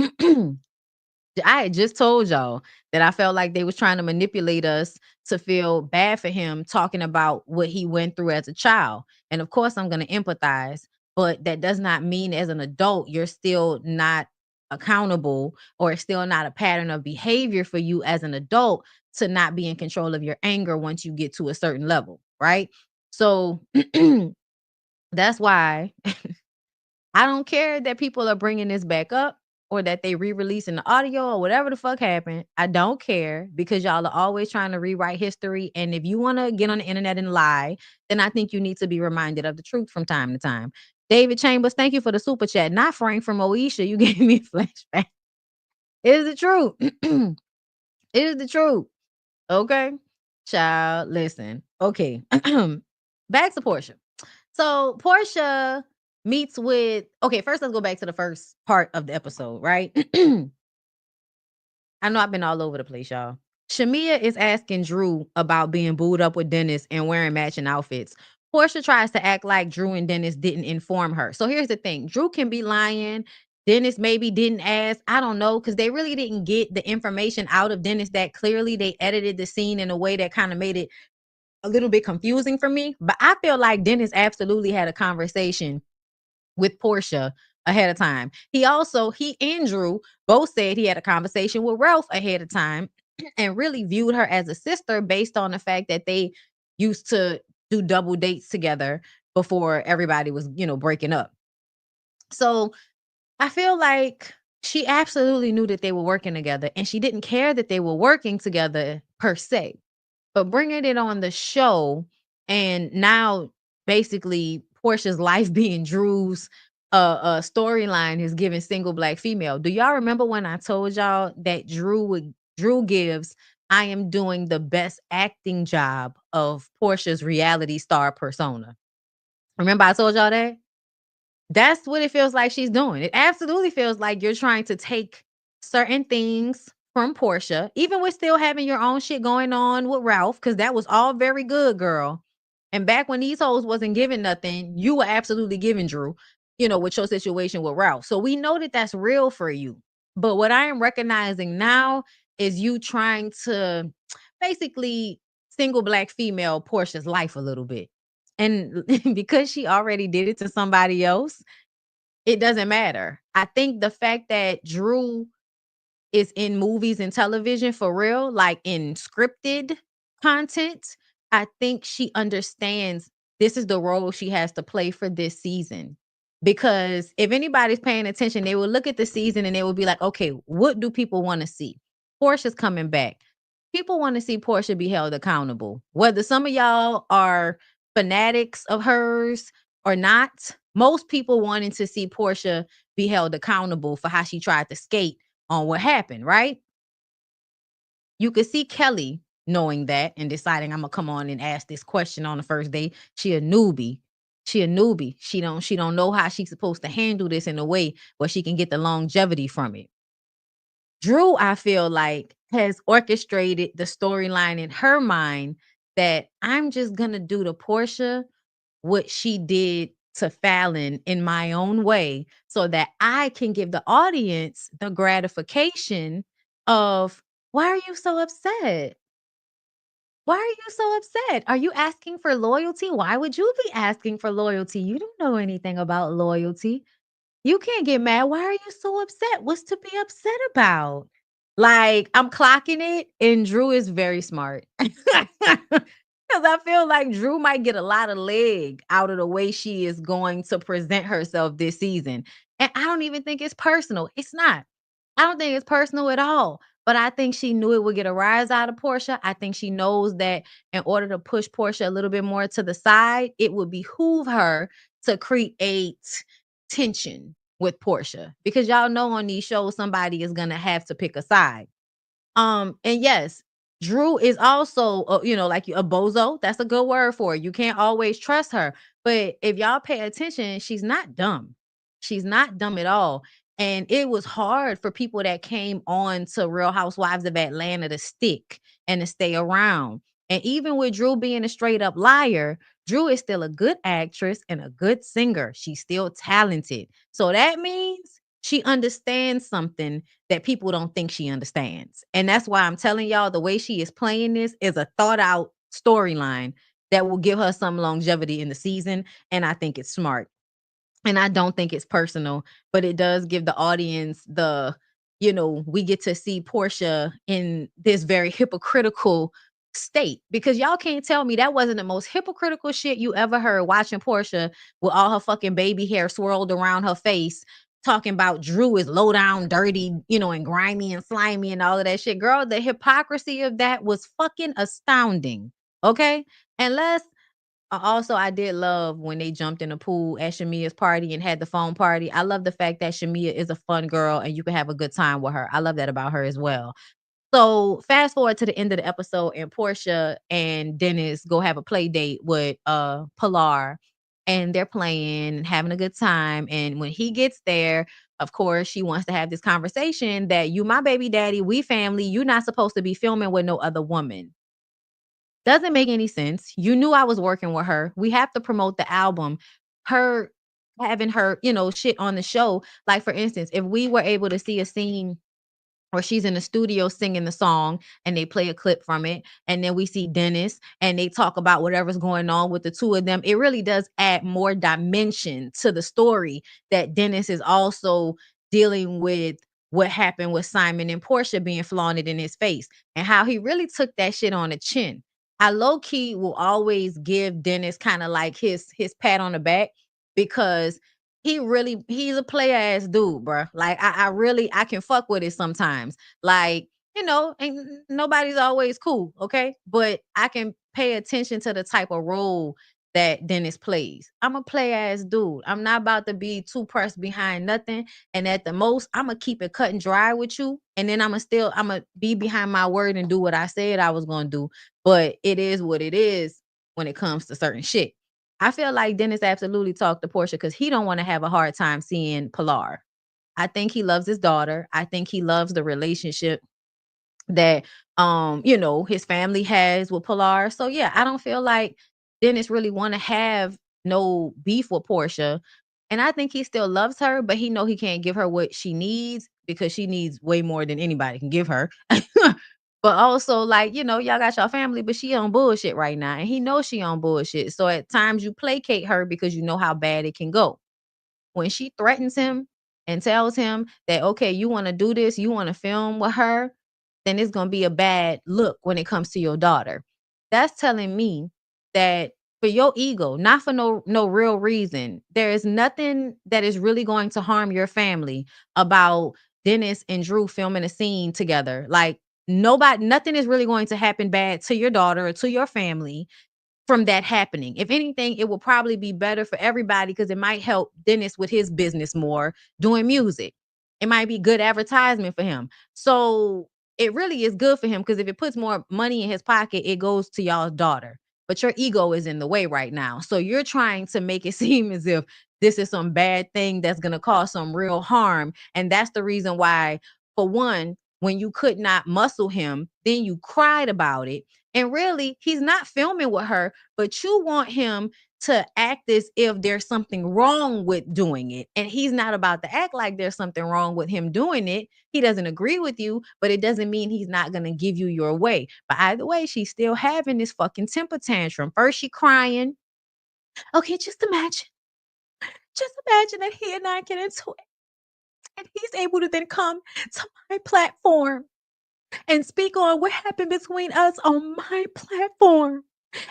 I had just told y'all that I felt like they was trying to manipulate us to feel bad for him talking about what he went through as a child. And of course, I'm going to empathize, but that does not mean as an adult, you're still not accountable or it's still not a pattern of behavior for you as an adult to not be in control of your anger once you get to a certain level, right? So that's why I don't care that people are bringing this back up or that they re-releasing the audio or whatever the fuck happened. I don't care because y'all are always trying to rewrite history. And if you want to get on the internet and lie, then I think you need to be reminded of the truth from time to time. David Chambers, thank you for the super chat. Not Frank from Oisha. You gave me a flashback. It is the truth. It is the truth. Okay. Child, listen. Okay. Back to Porsha. So Porsha meets with, okay, first let's go back to the first part of the episode, right? I know I've been all over the place, y'all. Shamia is asking Drew about being booed up with Dennis and wearing matching outfits. Porsha tries to act like Drew and Dennis didn't inform her. So here's the thing. Drew can be lying. Dennis maybe didn't ask. I don't know, because they really didn't get the information out of Dennis that clearly. They edited the scene in a way that kind of made it a little bit confusing for me. But I feel like Dennis absolutely had a conversation with Porsha ahead of time. He and Drew both said he had a conversation with Ralph ahead of time and really viewed her as a sister based on the fact that they used to do double dates together before everybody was, breaking up. So I feel like she absolutely knew that they were working together and she didn't care that they were working together per se. But bringing it on the show and now basically Portia's life being Drew's storyline is giving single black female. Do y'all remember when I told y'all that Drew gives I am doing the best acting job of Portia's reality star persona? Remember I told y'all that? That's what it feels like she's doing. It absolutely feels like you're trying to take certain things from Porsha, even with still having your own shit going on with Ralph, because that was all very good, girl. And back when these hoes wasn't giving nothing, you were absolutely giving Drew, with your situation with Ralph. So we know that that's real for you. But what I am recognizing now is you trying to basically single black female Portia's life a little bit. And because she already did it to somebody else, it doesn't matter. I think the fact that Drew is in movies and television for real, like in scripted content, I think she understands this is the role she has to play for this season. Because if anybody's paying attention, they will look at the season and they will be like, okay, what do people want to see? Portia's coming back. People want to see Porsha be held accountable. Whether some of y'all are fanatics of hers or not, most people wanting to see Porsha be held accountable for how she tried to skate on what happened, right? You could see Kelly knowing that and deciding I'm gonna come on and ask this question on the first day. She a newbie. She a newbie. She don't know how she's supposed to handle this in a way where she can get the longevity from it. Drew, I feel like, has orchestrated the storyline in her mind that I'm just gonna do to Porsha what she did to Fallon in my own way so that I can give the audience the gratification of, why are you so upset? Why are you so upset? Are you asking for loyalty? Why would you be asking for loyalty? You don't know anything about loyalty. You can't get mad. Why are you so upset? What's to be upset about? Like, I'm clocking it, and Drew is very smart. Because I feel like Drew might get a lot of leg out of the way she is going to present herself this season. And I don't even think it's personal. It's not. I don't think it's personal at all. But I think she knew it would get a rise out of Porsha. I think she knows that in order to push Porsha a little bit more to the side, it would behoove her to create tension with Porsha. Because y'all know on these shows, somebody is gonna have to pick a side. And yes, Drew is also, like a bozo. That's a good word for it. You can't always trust her. But if y'all pay attention, she's not dumb. She's not dumb at all. And it was hard for people that came on to Real Housewives of Atlanta to stick and to stay around. And even with Drew being a straight up liar, Drew is still a good actress and a good singer. She's still talented. So that means she understands something that people don't think she understands. And that's why I'm telling y'all the way she is playing this is a thought out storyline that will give her some longevity in the season. And I think it's smart. And I don't think it's personal, but it does give the audience we get to see Porsha in this very hypocritical state, because y'all can't tell me that wasn't the most hypocritical shit you ever heard watching Porsha with all her fucking baby hair swirled around her face, talking about Drew is low down, dirty, and grimy and slimy and all of that shit. Girl, the hypocrisy of that was fucking astounding. Okay. And also, I did love when they jumped in the pool at Shamia's party and had the phone party. I love the fact that Shamia is a fun girl and you can have a good time with her. I love that about her as well. So fast forward to the end of the episode, and Porsha and Dennis go have a play date with Pilar, and they're playing and having a good time. And when he gets there, of course, she wants to have this conversation that you my baby daddy, we family, you're not supposed to be filming with no other woman. Doesn't make any sense. You knew I was working with her. We have to promote the album. Her having her, shit on the show. Like, for instance, if we were able to see a scene or she's in the studio singing the song and they play a clip from it, and then we see Dennis and they talk about whatever's going on with the two of them, it really does add more dimension to the story that Dennis is also dealing with what happened with Simon and Porsha being flaunted in his face and how he really took that shit on the chin. I low key will always give Dennis kind of like his pat on the back, because he's a player ass dude, bro. Like I can fuck with it sometimes. Like, ain't nobody's always cool, okay? But I can pay attention to the type of role that Dennis plays. I'm a play ass dude. I'm not about to be too pressed behind nothing. And at the most, I'm gonna keep it cut and dry with you. And then I'm gonna be behind my word and do what I said I was gonna do. But it is what it is when it comes to certain shit. I feel like Dennis absolutely talked to Porsha because he don't want to have a hard time seeing Pilar. I think he loves his daughter. I think he loves the relationship that his family has with Pilar. So yeah, I don't feel like Dennis really want to have no beef with Porsha. And I think he still loves her, but he know he can't give her what she needs because she needs way more than anybody can give her. But also, like, y'all got your family, but she on bullshit right now. And he knows she on bullshit. So at times you placate her because you know how bad it can go. When she threatens him and tells him that, okay, you want to do this, you want to film with her, then it's going to be a bad look when it comes to your daughter. That's telling me that for your ego, not for no real reason, there is nothing that is really going to harm your family about Dennis and Drew filming a scene together. Like, nothing is really going to happen bad to your daughter or to your family from that happening. If anything, it will probably be better for everybody because it might help Dennis with his business more doing music. It might be good advertisement for him. So it really is good for him because if it puts more money in his pocket, it goes to y'all's daughter. But your ego is in the way right now. So you're trying to make it seem as if this is some bad thing that's going to cause some real harm. And that's the reason why, for one, when you could not muscle him, then you cried about it. And really, he's not filming with her, but you want him to act as if there's something wrong with doing it. And he's not about to act like there's something wrong with him doing it. He doesn't agree with you, but it doesn't mean he's not going to give you your way. But either way, she's still having this fucking temper tantrum. First, she crying. Okay, just imagine that he and I get into it. And he's able to then come to my platform and speak on what happened between us on my platform.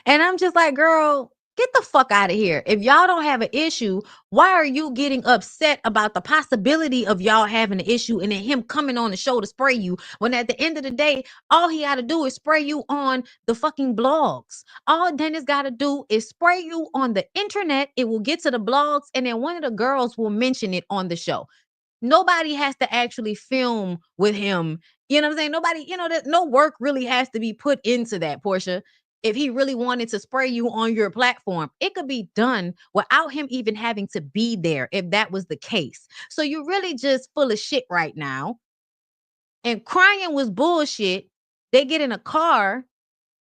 And I'm just like, girl, Get the fuck out of here. If y'all don't have an issue, why are you getting upset about the possibility of y'all having an issue and then him coming on the show to spray you, when at the end of the day, all he got to do is spray you on the fucking blogs. All Dennis got to do is spray you on the internet. It will get to the blogs, and then one of the girls will mention it on the show. Nobody has to actually film with him. You know what I'm saying? Nobody, no work really has to be put into that, Porsha. If he really wanted to spray you on your platform, it could be done without him even having to be there, if that was the case. So you're really just full of shit right now. And crying was bullshit. They get in a car,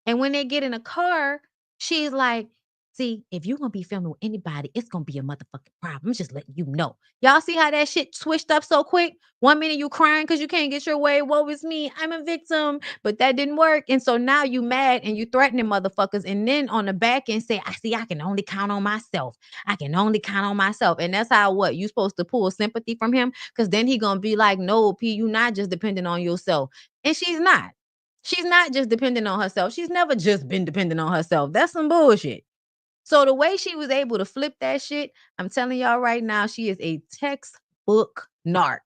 and when they get in a car, she's like, see, if you're going to be filming with anybody, it's going to be a motherfucking problem. I'm just letting you know. Y'all see how that shit switched up so quick? 1 minute you crying because you can't get your way. Woe is me. I'm a victim. But that didn't work. And so now you mad and you threatening motherfuckers. And then on the back end say, I can only count on myself. I can only count on myself. And that's how what? You supposed to pull sympathy from him? Because then he going to be like, no, P, you not just dependent on yourself. And she's not. She's not just dependent on herself. She's never just been dependent on herself. That's some bullshit. So the way she was able to flip that shit, I'm telling y'all right now, she is a textbook narc.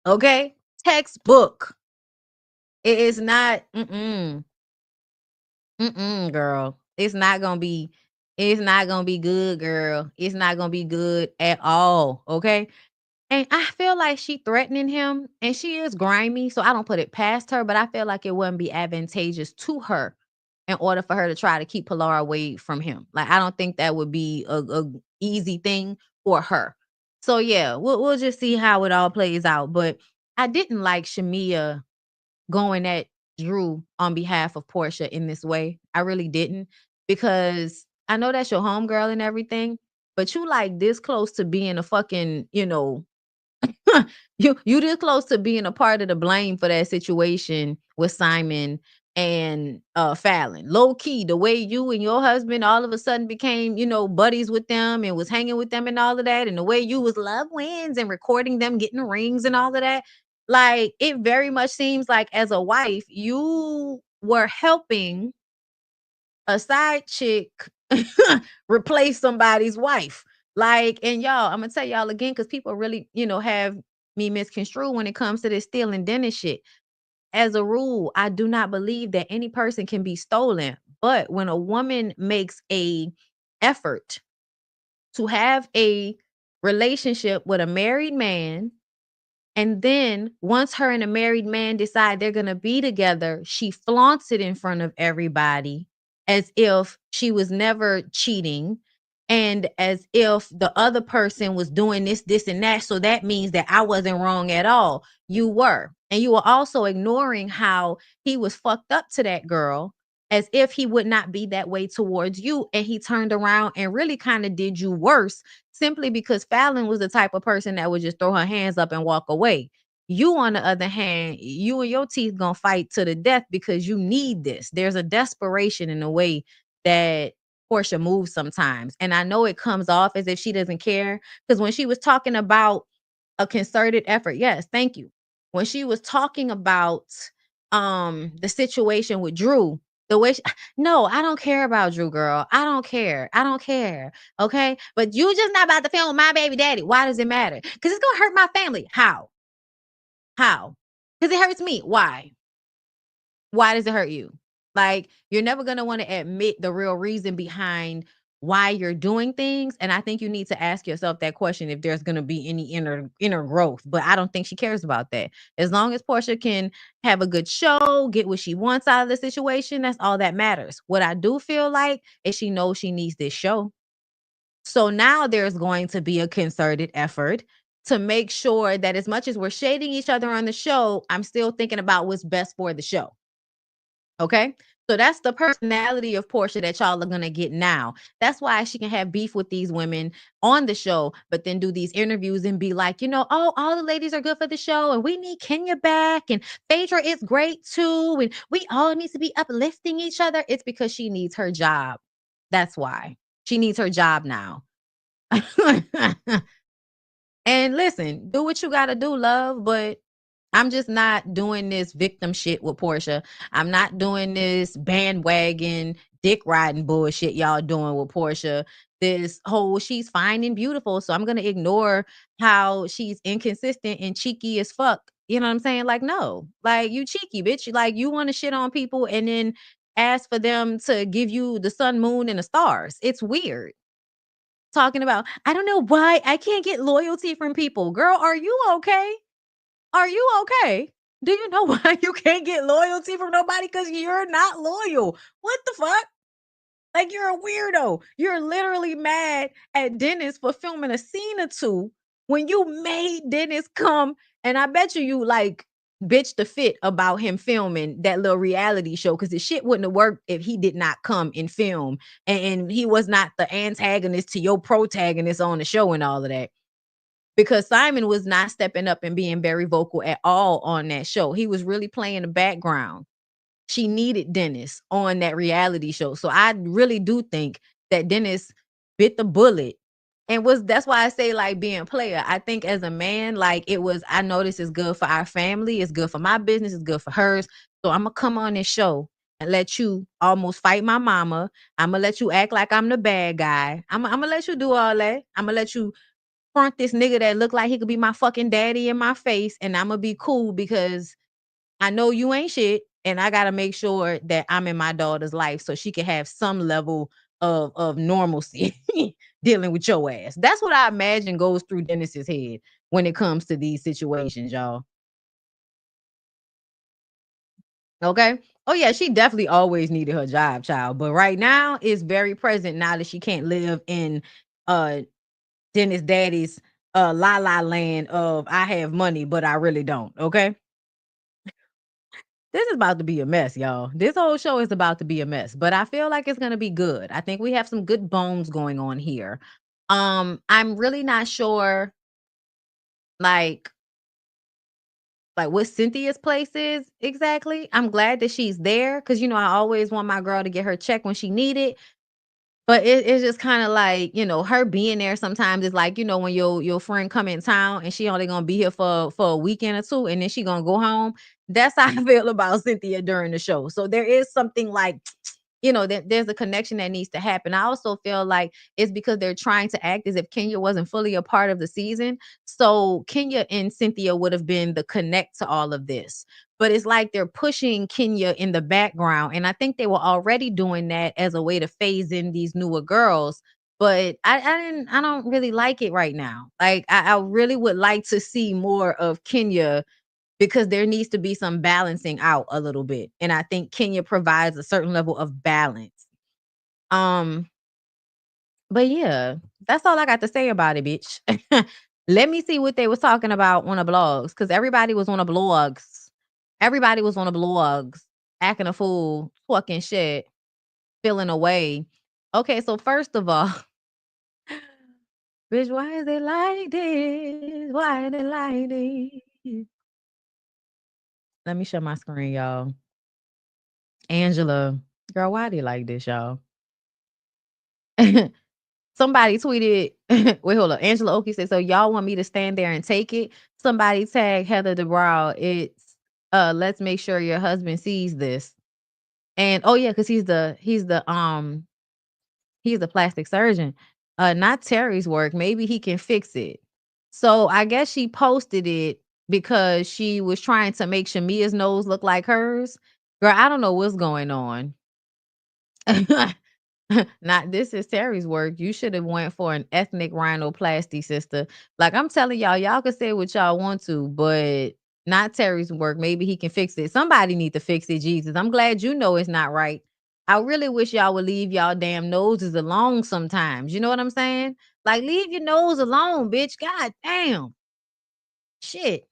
Okay? Textbook. It is not, girl. It's not gonna be good, girl. It's not gonna be good at all. Okay? And I feel like she threatening him, and she is grimy, so I don't put it past her, but I feel like it wouldn't be advantageous to her in order for her to try to keep Pilar away from him. Like, I don't think that would be a easy thing for her. So yeah, we'll just see how it all plays out. But I didn't like Shamia going at Drew on behalf of Porsha in this way. I really didn't, because I know that's your homegirl and everything, but you like this close to being a fucking, you this close to being a part of the blame for that situation with Simon and Fallon. Low key, the way you and your husband all of a sudden became, buddies with them and was hanging with them and all of that, and the way you was love wins and recording them getting rings and all of that. Like, it very much seems like as a wife, you were helping a side chick replace somebody's wife. Like, and y'all, I'm gonna tell y'all again, because people really, have me misconstrued when it comes to this stealing dinner shit. As a rule, I do not believe that any person can be stolen. But when a woman makes a effort to have a relationship with a married man, and then once her and a married man decide they're going to be together, she flaunts it in front of everybody as if she was never cheating, and as if the other person was doing this, and that. So that means that I wasn't wrong at all. You were. And you were also ignoring how he was fucked up to that girl, as if he would not be that way towards you. And he turned around and really kind of did you worse, simply because Fallon was the type of person that would just throw her hands up and walk away. You, on the other hand, you and your teeth gonna fight to the death because you need this. There's a desperation in the way that Porsha moves sometimes. And I know it comes off as if she doesn't care, because when she was talking about a concerted effort, yes, thank you. When she was talking about the situation with Drew, the way no, I don't care about Drew, girl. I don't care. I don't care. Okay. But you just not about to film with my baby daddy. Why does it matter? Because it's gonna hurt my family. How? Because it hurts me. Why? Why does it hurt you? Like, you're never going to want to admit the real reason behind why you're doing things. And I think you need to ask yourself that question if there's going to be any inner growth. But I don't think she cares about that. As long as Porsha can have a good show, get what she wants out of the situation, that's all that matters. What I do feel like is she knows she needs this show. So now there's going to be a concerted effort to make sure that as much as we're shading each other on the show, I'm still thinking about what's best for the show. Okay. So that's the personality of Porsha that y'all are going to get now. That's why she can have beef with these women on the show, but then do these interviews and be like, oh, all the ladies are good for the show, and we need Kenya back, and Fedra is great too, and we all need to be uplifting each other. It's because she needs her job. That's why. She needs her job now. And listen, do what you got to do, love, but I'm just not doing this victim shit with Porsha. I'm not doing this bandwagon dick riding bullshit y'all doing with Porsha. This whole she's fine and beautiful, so I'm gonna ignore how she's inconsistent and cheeky as fuck. You know what I'm saying? Like, no, like you cheeky bitch. Like you want to shit on people and then ask for them to give you the sun, moon, and the stars. It's weird. Talking about, I don't know why I can't get loyalty from people. Girl, are you okay? Are you okay? Do you know why you can't get loyalty from nobody? Because you're not loyal. What the fuck? Like, you're a weirdo. You're literally mad at Dennis for filming a scene or two when you made Dennis come. And I bet you like bitch the fit about him filming that little reality show because the shit wouldn't have worked if he did not come and film and he was not the antagonist to your protagonist on the show and all of that. Because Simon was not stepping up and being very vocal at all on that show. He was really playing the background. She needed Dennis on that reality show. So I really do think that Dennis bit the bullet. And that's why I say like being a player. I think as a man, like it was, I know this is good for our family. It's good for my business. It's good for hers. So I'm going to come on this show and let you almost fight my mama. I'm going to let you act like I'm the bad guy. I'm going to let you do all that. I'm going to let you front this nigga that look like he could be my fucking daddy in my face. And I'm going to be cool because I know you ain't shit, and I gotta make sure that I'm in my daughter's life so she can have some level of normalcy dealing with your ass. That's what I imagine goes through Dennis's head when it comes to these situations, y'all. Okay. Oh yeah, she definitely always needed her job, child. But right now it's very present now that she can't live in uh Dennis daddy's la la land of I have money, but I really don't. Okay. This is about to be a mess, y'all. This whole show is about to be a mess, but I feel like it's going to be good. I think we have some good bones going on here. I'm really not sure like what Cynthia's place is exactly. I'm glad that she's there cuz I always want my girl to get her check when she need it. But it's just kind of like, her being there sometimes is like, when your friend come in town and she only gonna be here for a weekend or two and then she gonna go home. That's how I feel about Cynthia during the show. So there is something like there's a connection that needs to happen. I also feel like it's because they're trying to act as if Kenya wasn't fully a part of the season. So Kenya and Cynthia would have been the connect to all of this. But it's like they're pushing Kenya in the background. And I think they were already doing that as a way to phase in these newer girls. But I don't really like it right now. Like I really would like to see more of Kenya because there needs to be some balancing out a little bit. And I think Kenya provides a certain level of balance. Um, but yeah, that's all I got to say about it, bitch. Let me see what they was talking about on the blogs because everybody was on the blogs. Everybody was on the blogs acting a fool, fucking shit, feeling away. Okay, so first of all, bitch, why is it like this? Why is it like this? Let me share my screen, y'all. Angela, girl, why they like this, y'all? Somebody tweeted, wait, hold up. Angela Oki said, so y'all want me to stand there and take it? Somebody tag Heather DeBrow. It's let's make sure your husband sees this. And oh yeah, because he's the plastic surgeon. Not Terry's work. Maybe he can fix it. So I guess she posted it because she was trying to make Shamia's nose look like hers. Girl, I don't know what's going on. Not this is Terry's work. You should have went for an ethnic rhinoplasty, sister. Like I'm telling y'all can say what y'all want to, but not Terry's work. Maybe he can fix it. Somebody need to fix it, Jesus. I'm glad you know it's not right. I really wish y'all would leave y'all damn noses alone sometimes. You know what I'm saying? Like leave your nose alone, bitch. God damn. Shit.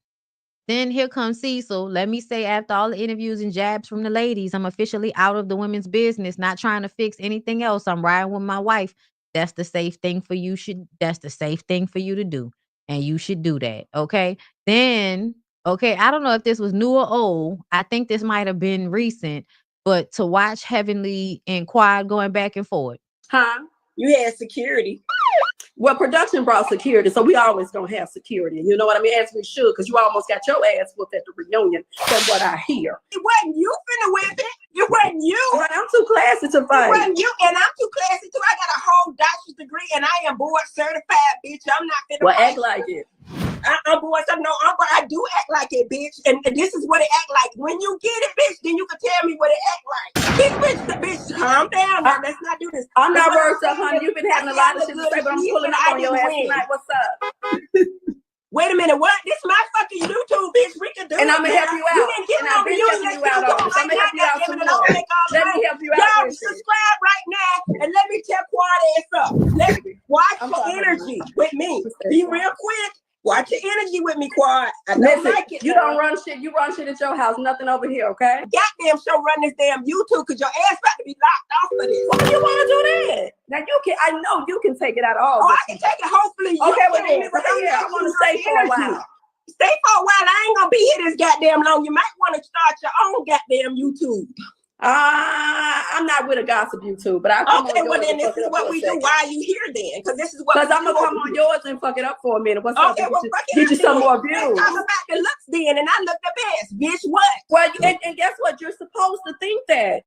Then here comes Cecil. Let me say, after all the interviews and jabs from the ladies, I'm officially out of the women's business, not trying to fix anything else. I'm riding with my wife. That's the safe thing for you. That's the safe thing for you to do. And you should do that. Okay. Then, okay, I don't know if this was new or old. I think this might have been recent, but to watch Heavenly and Quad going back and forth. Huh? You had security. Well, production brought security, so we always gonna have security. You know what I mean? As we should, because you almost got your ass whooped at the reunion. That's what I hear. It wasn't you finna whip it. It wasn't you. Right, I'm too classy to It fight. wasn't you, and I'm too classy too. I got a whole doctor's degree, and I am board certified, bitch. I'm not finna Well, fight. act like it. I'm board certified. No, I do act like it, bitch. And this is what it act like. When you get it, bitch, then you can tell me what it act like. Bitch, calm down. Now. Let's not do this. I'm not worked up, honey. You've been having a lot of shit to say, but I'm pulling up on your ass tonight. What's up? Wait a minute, what? This my fucking YouTube, bitch. We can do and it. I'm gonna help you out. You didn't get and no I've been helping you out on this. I'm gonna help you out some more. Let me help you out. Y'all subscribe right now and let me tell Quad ass up. Let me watch your energy with me. Be real quick. Watch your energy with me, Quad. I don't like it. You don't run shit. You run shit at your house. Nothing over here, okay? Goddamn show run this damn YouTube because your ass about to be locked off for this. Why do you want to do that? Now you can. I know you can take it out all. Oh, I can take it. Hopefully, you okay. Well, can. then, I want to stay for a while. Stay for a while. I ain't gonna be here this goddamn long. You might want to start your own goddamn YouTube. I'm not with a gossip YouTube, but I come on yours. Well then this is what we do. Why are you here then? Because this is what. Because I'm gonna come on yours and fuck it up for a minute. What's up? Well, get you some more views. Let's talk about the looks then, and I look the best, bitch. What? Well, and guess what? You're supposed to think that,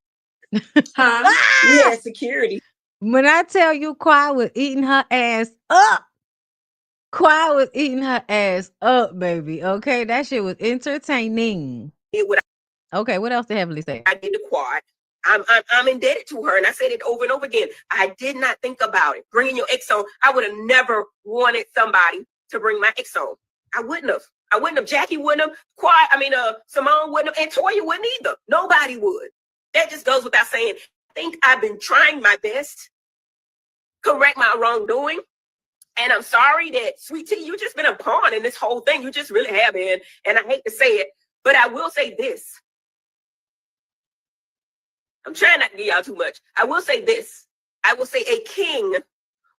huh? Yeah, security. When I tell you, Quad was eating her ass up. Quad was eating her ass up, baby. Okay, that shit was entertaining. Okay, what else did Heavenly say? I did the Quad. I'm indebted to her, and I said it over and over again. I did not think about it. Bringing your ex on, I would have never wanted somebody to bring my ex on. I wouldn't have. Jackie wouldn't have. Simone wouldn't have, and Toya wouldn't either. Nobody would. That just goes without saying. I think I've been trying my best, correct my wrongdoing. And I'm sorry that, Sweet Tea, you just been a pawn in this whole thing. You just really have been. And I hate to say it, but I will say this. I'm trying not to give y'all too much. I will say this. I will say a king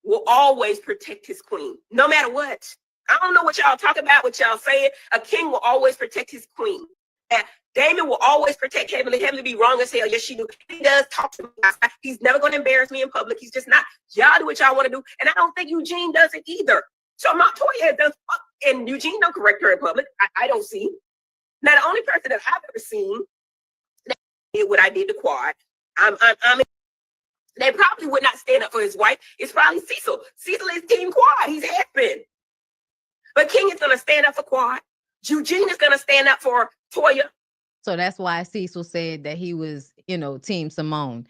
will always protect his queen, no matter what. I don't know what y'all talk about, what y'all saying. A king will always protect his queen. And Damon will always protect Heavenly. Heavenly be wrong as hell. Yes, she do. He does talk to me outside. He's never going to embarrass me in public. He's just not. Y'all do what y'all want to do. And I don't think Eugene does it either. So Montoya does, and Eugene don't correct her in public. I don't see. Now, the only person that I've ever seen that did what I did to Quad, they probably would not stand up for his wife. It's probably Cecil. Cecil is Team Quad. He's has been. But King is going to stand up for Quad. Eugene is going to stand up for Toya. So that's why Cecil said that he was, Team Simone.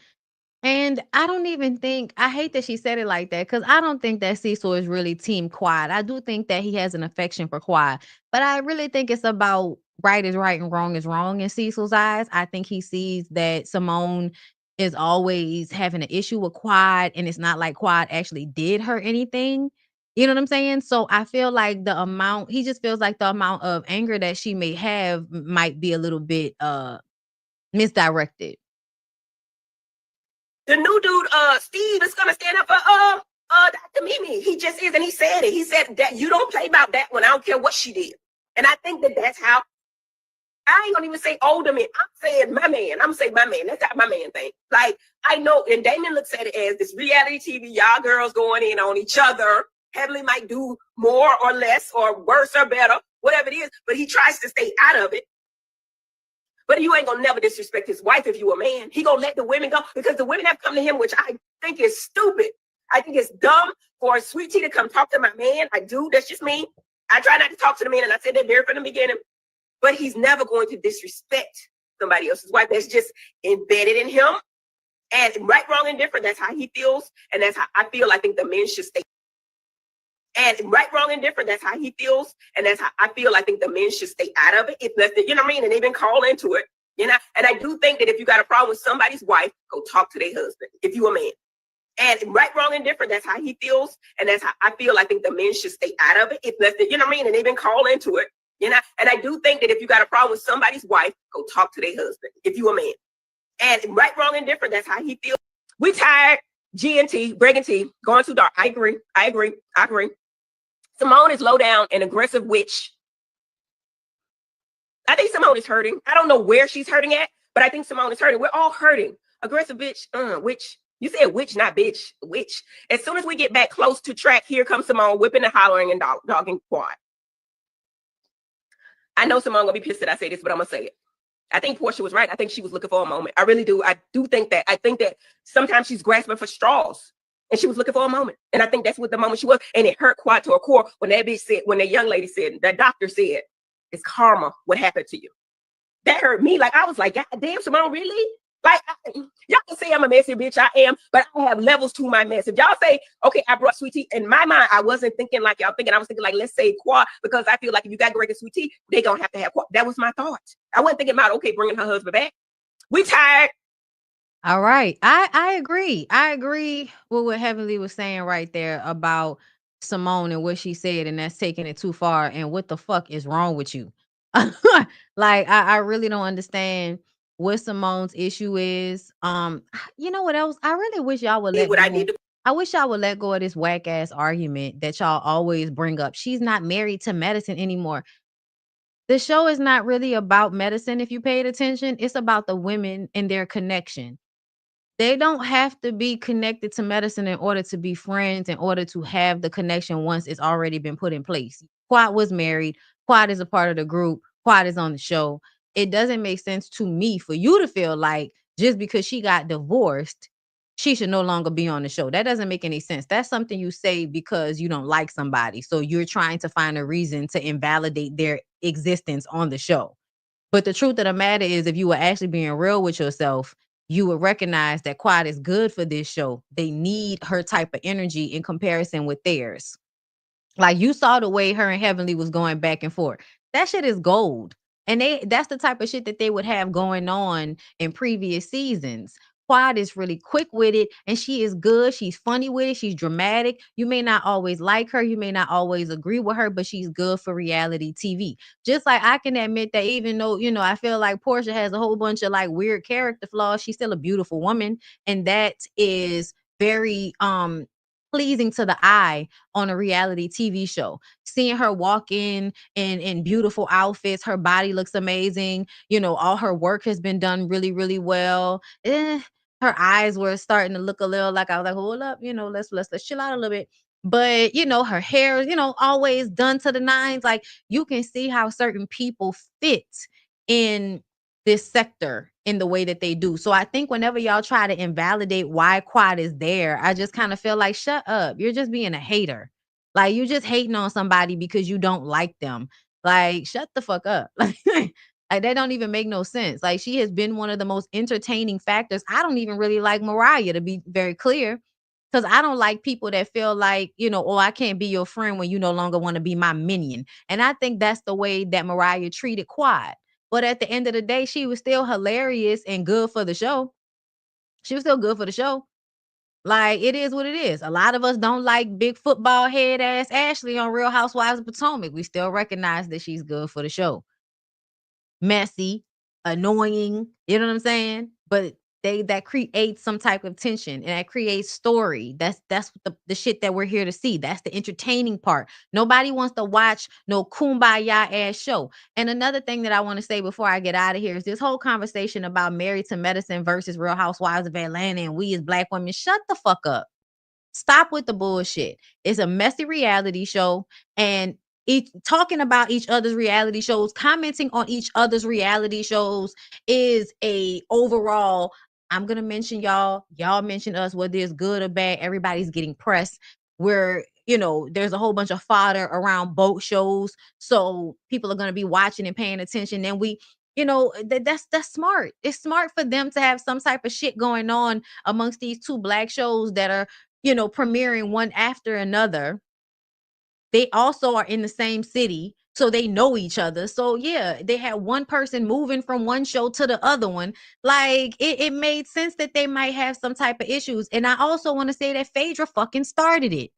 And I don't even think, I hate that she said it like that, because I don't think that Cecil is really Team Quad. I do think that he has an affection for Quad, but I really think it's about right is right and wrong is wrong in Cecil's eyes. I think he sees that Simone is always having an issue with Quad, and it's not like Quad actually did her anything. You know what I'm saying? So I feel like he just feels like the amount of anger that she may have might be a little bit misdirected. The new dude, Steve, is gonna stand up for Dr. Mimi. He just is, and he said it. He said that you don't play about that one. I don't care what she did. And I think that that's how. I ain't gonna even say older man. I'm saying my man. I'm saying my man. That's how my man think. Like, I know, and Damon looks at it as this reality TV, y'all girls going in on each other. Heavenly might do more or less or worse or better, whatever it is, but he tries to stay out of it. But you ain't gonna never disrespect his wife if you a man. He gonna let the women go because the women have come to him, which I think is stupid. I think it's dumb for a Sweet Tea to come talk to my man. I do. That's just me. I try not to talk to the man, and I said that very from the beginning. But he's never going to disrespect somebody else's wife. That's just embedded in him. And right, wrong, and different, that's how he feels. And that's how I feel. I think the men should stay. And right, wrong, and different, that's how he feels. And that's how I feel. I think the men should stay out of it. If that's the, you know what I mean? And they've been called into it. You know, and I do think that if you got a problem with somebody's wife, go talk to their husband, if you a man. And right, wrong, and different, that's how he feels. And that's how I feel. I think the men should stay out of it. If that's the, you know what I mean? And they've been called into it. You know, and I do think that if you got a problem with somebody's wife, go talk to their husband, if you a man. And right, wrong, and different, that's how he feels. We tired, G&T, breaking T, going too dark. I agree. Simone is low down and aggressive witch. I think Simone is hurting. I don't know where she's hurting at, but I think Simone is hurting. We're all hurting. Aggressive bitch, witch. You said witch, not bitch. Witch. As soon as we get back close to track, here comes Simone whipping and hollering and dogging Quad. I know Simone gonna be pissed that I say this, but I'm gonna say it. I think Porsha was right. I think she was looking for a moment. I really do. I do think that. I think that sometimes she's grasping for straws. And she was looking for a moment. And I think that's what the moment she was. And it hurt Quad to her core when that bitch said, when that young lady said, that doctor said, it's karma what happened to you. That hurt me. Like, I was like, God damn, Simone, really? Like, y'all can say I'm a messy bitch. I am, but I have levels to my mess. If y'all say, okay, I brought sweet tea, in my mind, I wasn't thinking like y'all thinking. I was thinking like, let's say Quad, because I feel like if you got great and sweet tea, they gonna have to have Quad. That was my thought. I wasn't thinking about, okay, bringing her husband back. We tired. All right. I agree. I agree with what Heavenly was saying right there about Simone and what she said, and that's taking it too far. And what the fuck is wrong with you? Like, I really don't understand what Simone's issue is. You know what else? I really wish y'all would Did let what I go. did to I wish y'all would let go of this whack ass argument that y'all always bring up. She's not married to medicine anymore. The show is not really about medicine. If you paid attention, it's about the women and their connection. They don't have to be connected to medicine in order to be friends, in order to have the connection once it's already been put in place. Quad was married. Quad is a part of the group. Quad is on the show. It doesn't make sense to me for you to feel like just because she got divorced, she should no longer be on the show. That doesn't make any sense. That's something you say because you don't like somebody. So you're trying to find a reason to invalidate their existence on the show. But the truth of the matter is, if you were actually being real with yourself, you would recognize that Quad is good for this show. They need her type of energy in comparison with theirs. Like, you saw the way her and Heavenly was going back and forth. That shit is gold. And that's the type of shit that they would have going on in previous seasons. Quad is really quick with it, and she is good. She's funny with it. She's dramatic. You may not always like her. You may not always agree with her, but she's good for reality TV. Just like I can admit that even though, I feel like Porsha has a whole bunch of like weird character flaws, she's still a beautiful woman. And that is very pleasing to the eye on a reality TV show. Seeing her walk in beautiful outfits, her body looks amazing. All her work has been done really, really well. Her eyes were starting to look a little like, I was like, hold up, let's chill out a little bit. But her hair, always done to the nines. Like, you can see how certain people fit in this sector in the way that they do. So I think whenever y'all try to invalidate why Quad is there, I just kind of feel like, shut up. You're just being a hater. Like, you just hating on somebody because you don't like them. Like, shut the fuck up. Like, that don't even make no sense. Like, she has been one of the most entertaining factors. I don't even really like Mariah, to be very clear. Because I don't like people that feel like, oh, I can't be your friend when you no longer want to be my minion. And I think that's the way that Mariah treated Quad. But at the end of the day, she was still hilarious and good for the show. She was still good for the show. Like, it is what it is. A lot of us don't like big football head ass Ashley on Real Housewives of Potomac. We still recognize that she's good for the show. Messy, annoying, you know what I'm saying? But that creates some type of tension, and that creates story. That's what the shit that we're here to see. That's the entertaining part. Nobody wants to watch no kumbaya ass show. And another thing that I want to say before I get out of here is this whole conversation about Married to Medicine versus Real Housewives of Atlanta and we as Black women. Shut the fuck up. Stop with the bullshit. It's a messy reality show, and talking about each other's reality shows, commenting on each other's reality shows is a overall. I'm gonna mention y'all mention us, whether it's good or bad. Everybody's getting press. Where there's a whole bunch of fodder around boat shows, so people are gonna be watching and paying attention. And we, that's smart. It's smart for them to have some type of shit going on amongst these two Black shows that are premiering one after another. They also are in the same city, so they know each other. So yeah, they had one person moving from one show to the other one. Like, it made sense that they might have some type of issues. And I also want to say that Phaedra fucking started it.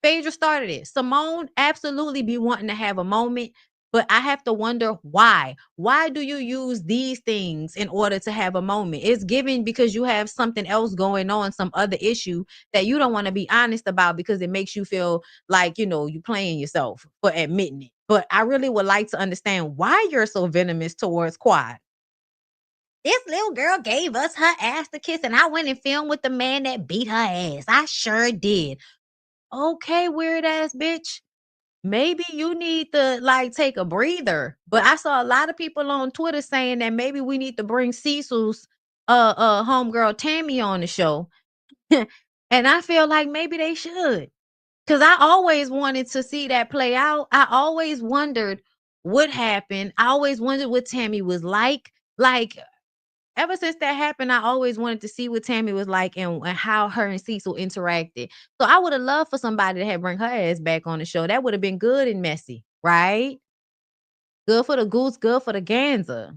Phaedra started it. Simone absolutely be wanting to have a moment, but I have to wonder why. Why do you use these things in order to have a moment? It's given because you have something else going on, some other issue that you don't want to be honest about because it makes you feel like, you playing yourself for admitting it. But I really would like to understand why you're so venomous towards Quad. this little girl gave us her ass to kiss, and I went and filmed with the man that beat her ass. I sure did. Okay, weird ass bitch. Maybe you need to like take a breather. But I saw a lot of people on Twitter saying that maybe we need to bring Cecil's homegirl Tammy on the show. And I feel like maybe they should. Cause I always wanted to see that play out. I always wondered what happened. I always wondered what Tammy was like. Like ever since that happened, I always wanted to see what Tammy was like and how her and Cecil interacted. So I would have loved for somebody to have bring her ass back on the show. That would have been good and messy, right? Good for the goose, good for the gander.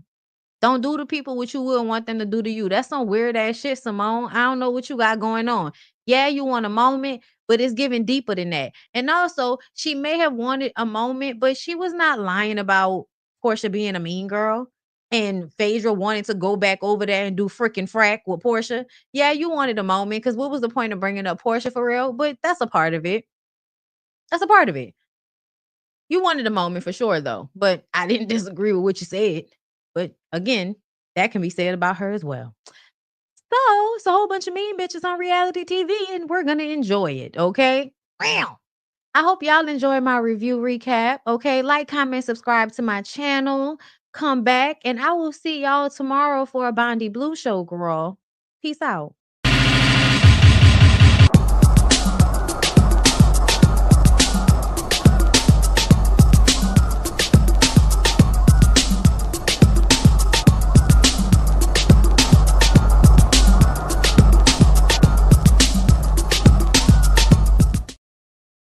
Don't do to people what you wouldn't want them to do to you. That's some weird ass shit, Simone. I don't know what you got going on. Yeah, you want a moment, but it's giving deeper than that. And also, she may have wanted a moment, but she was not lying about Porsha being a mean girl and Phaedra wanting to go back over there and do freaking frack with Porsha. Yeah, you wanted a moment because what was the point of bringing up Porsha for real? But that's a part of it. That's a part of it. You wanted a moment for sure, though, but I didn't disagree with what you said. But again, that can be said about her as well. So it's a whole bunch of mean bitches on reality TV, and we're gonna enjoy it, okay? Wow. I hope y'all enjoy my review recap. Okay, like, comment, subscribe to my channel. Come back, and I will see y'all tomorrow for a BondyBlue show, girl. Peace out.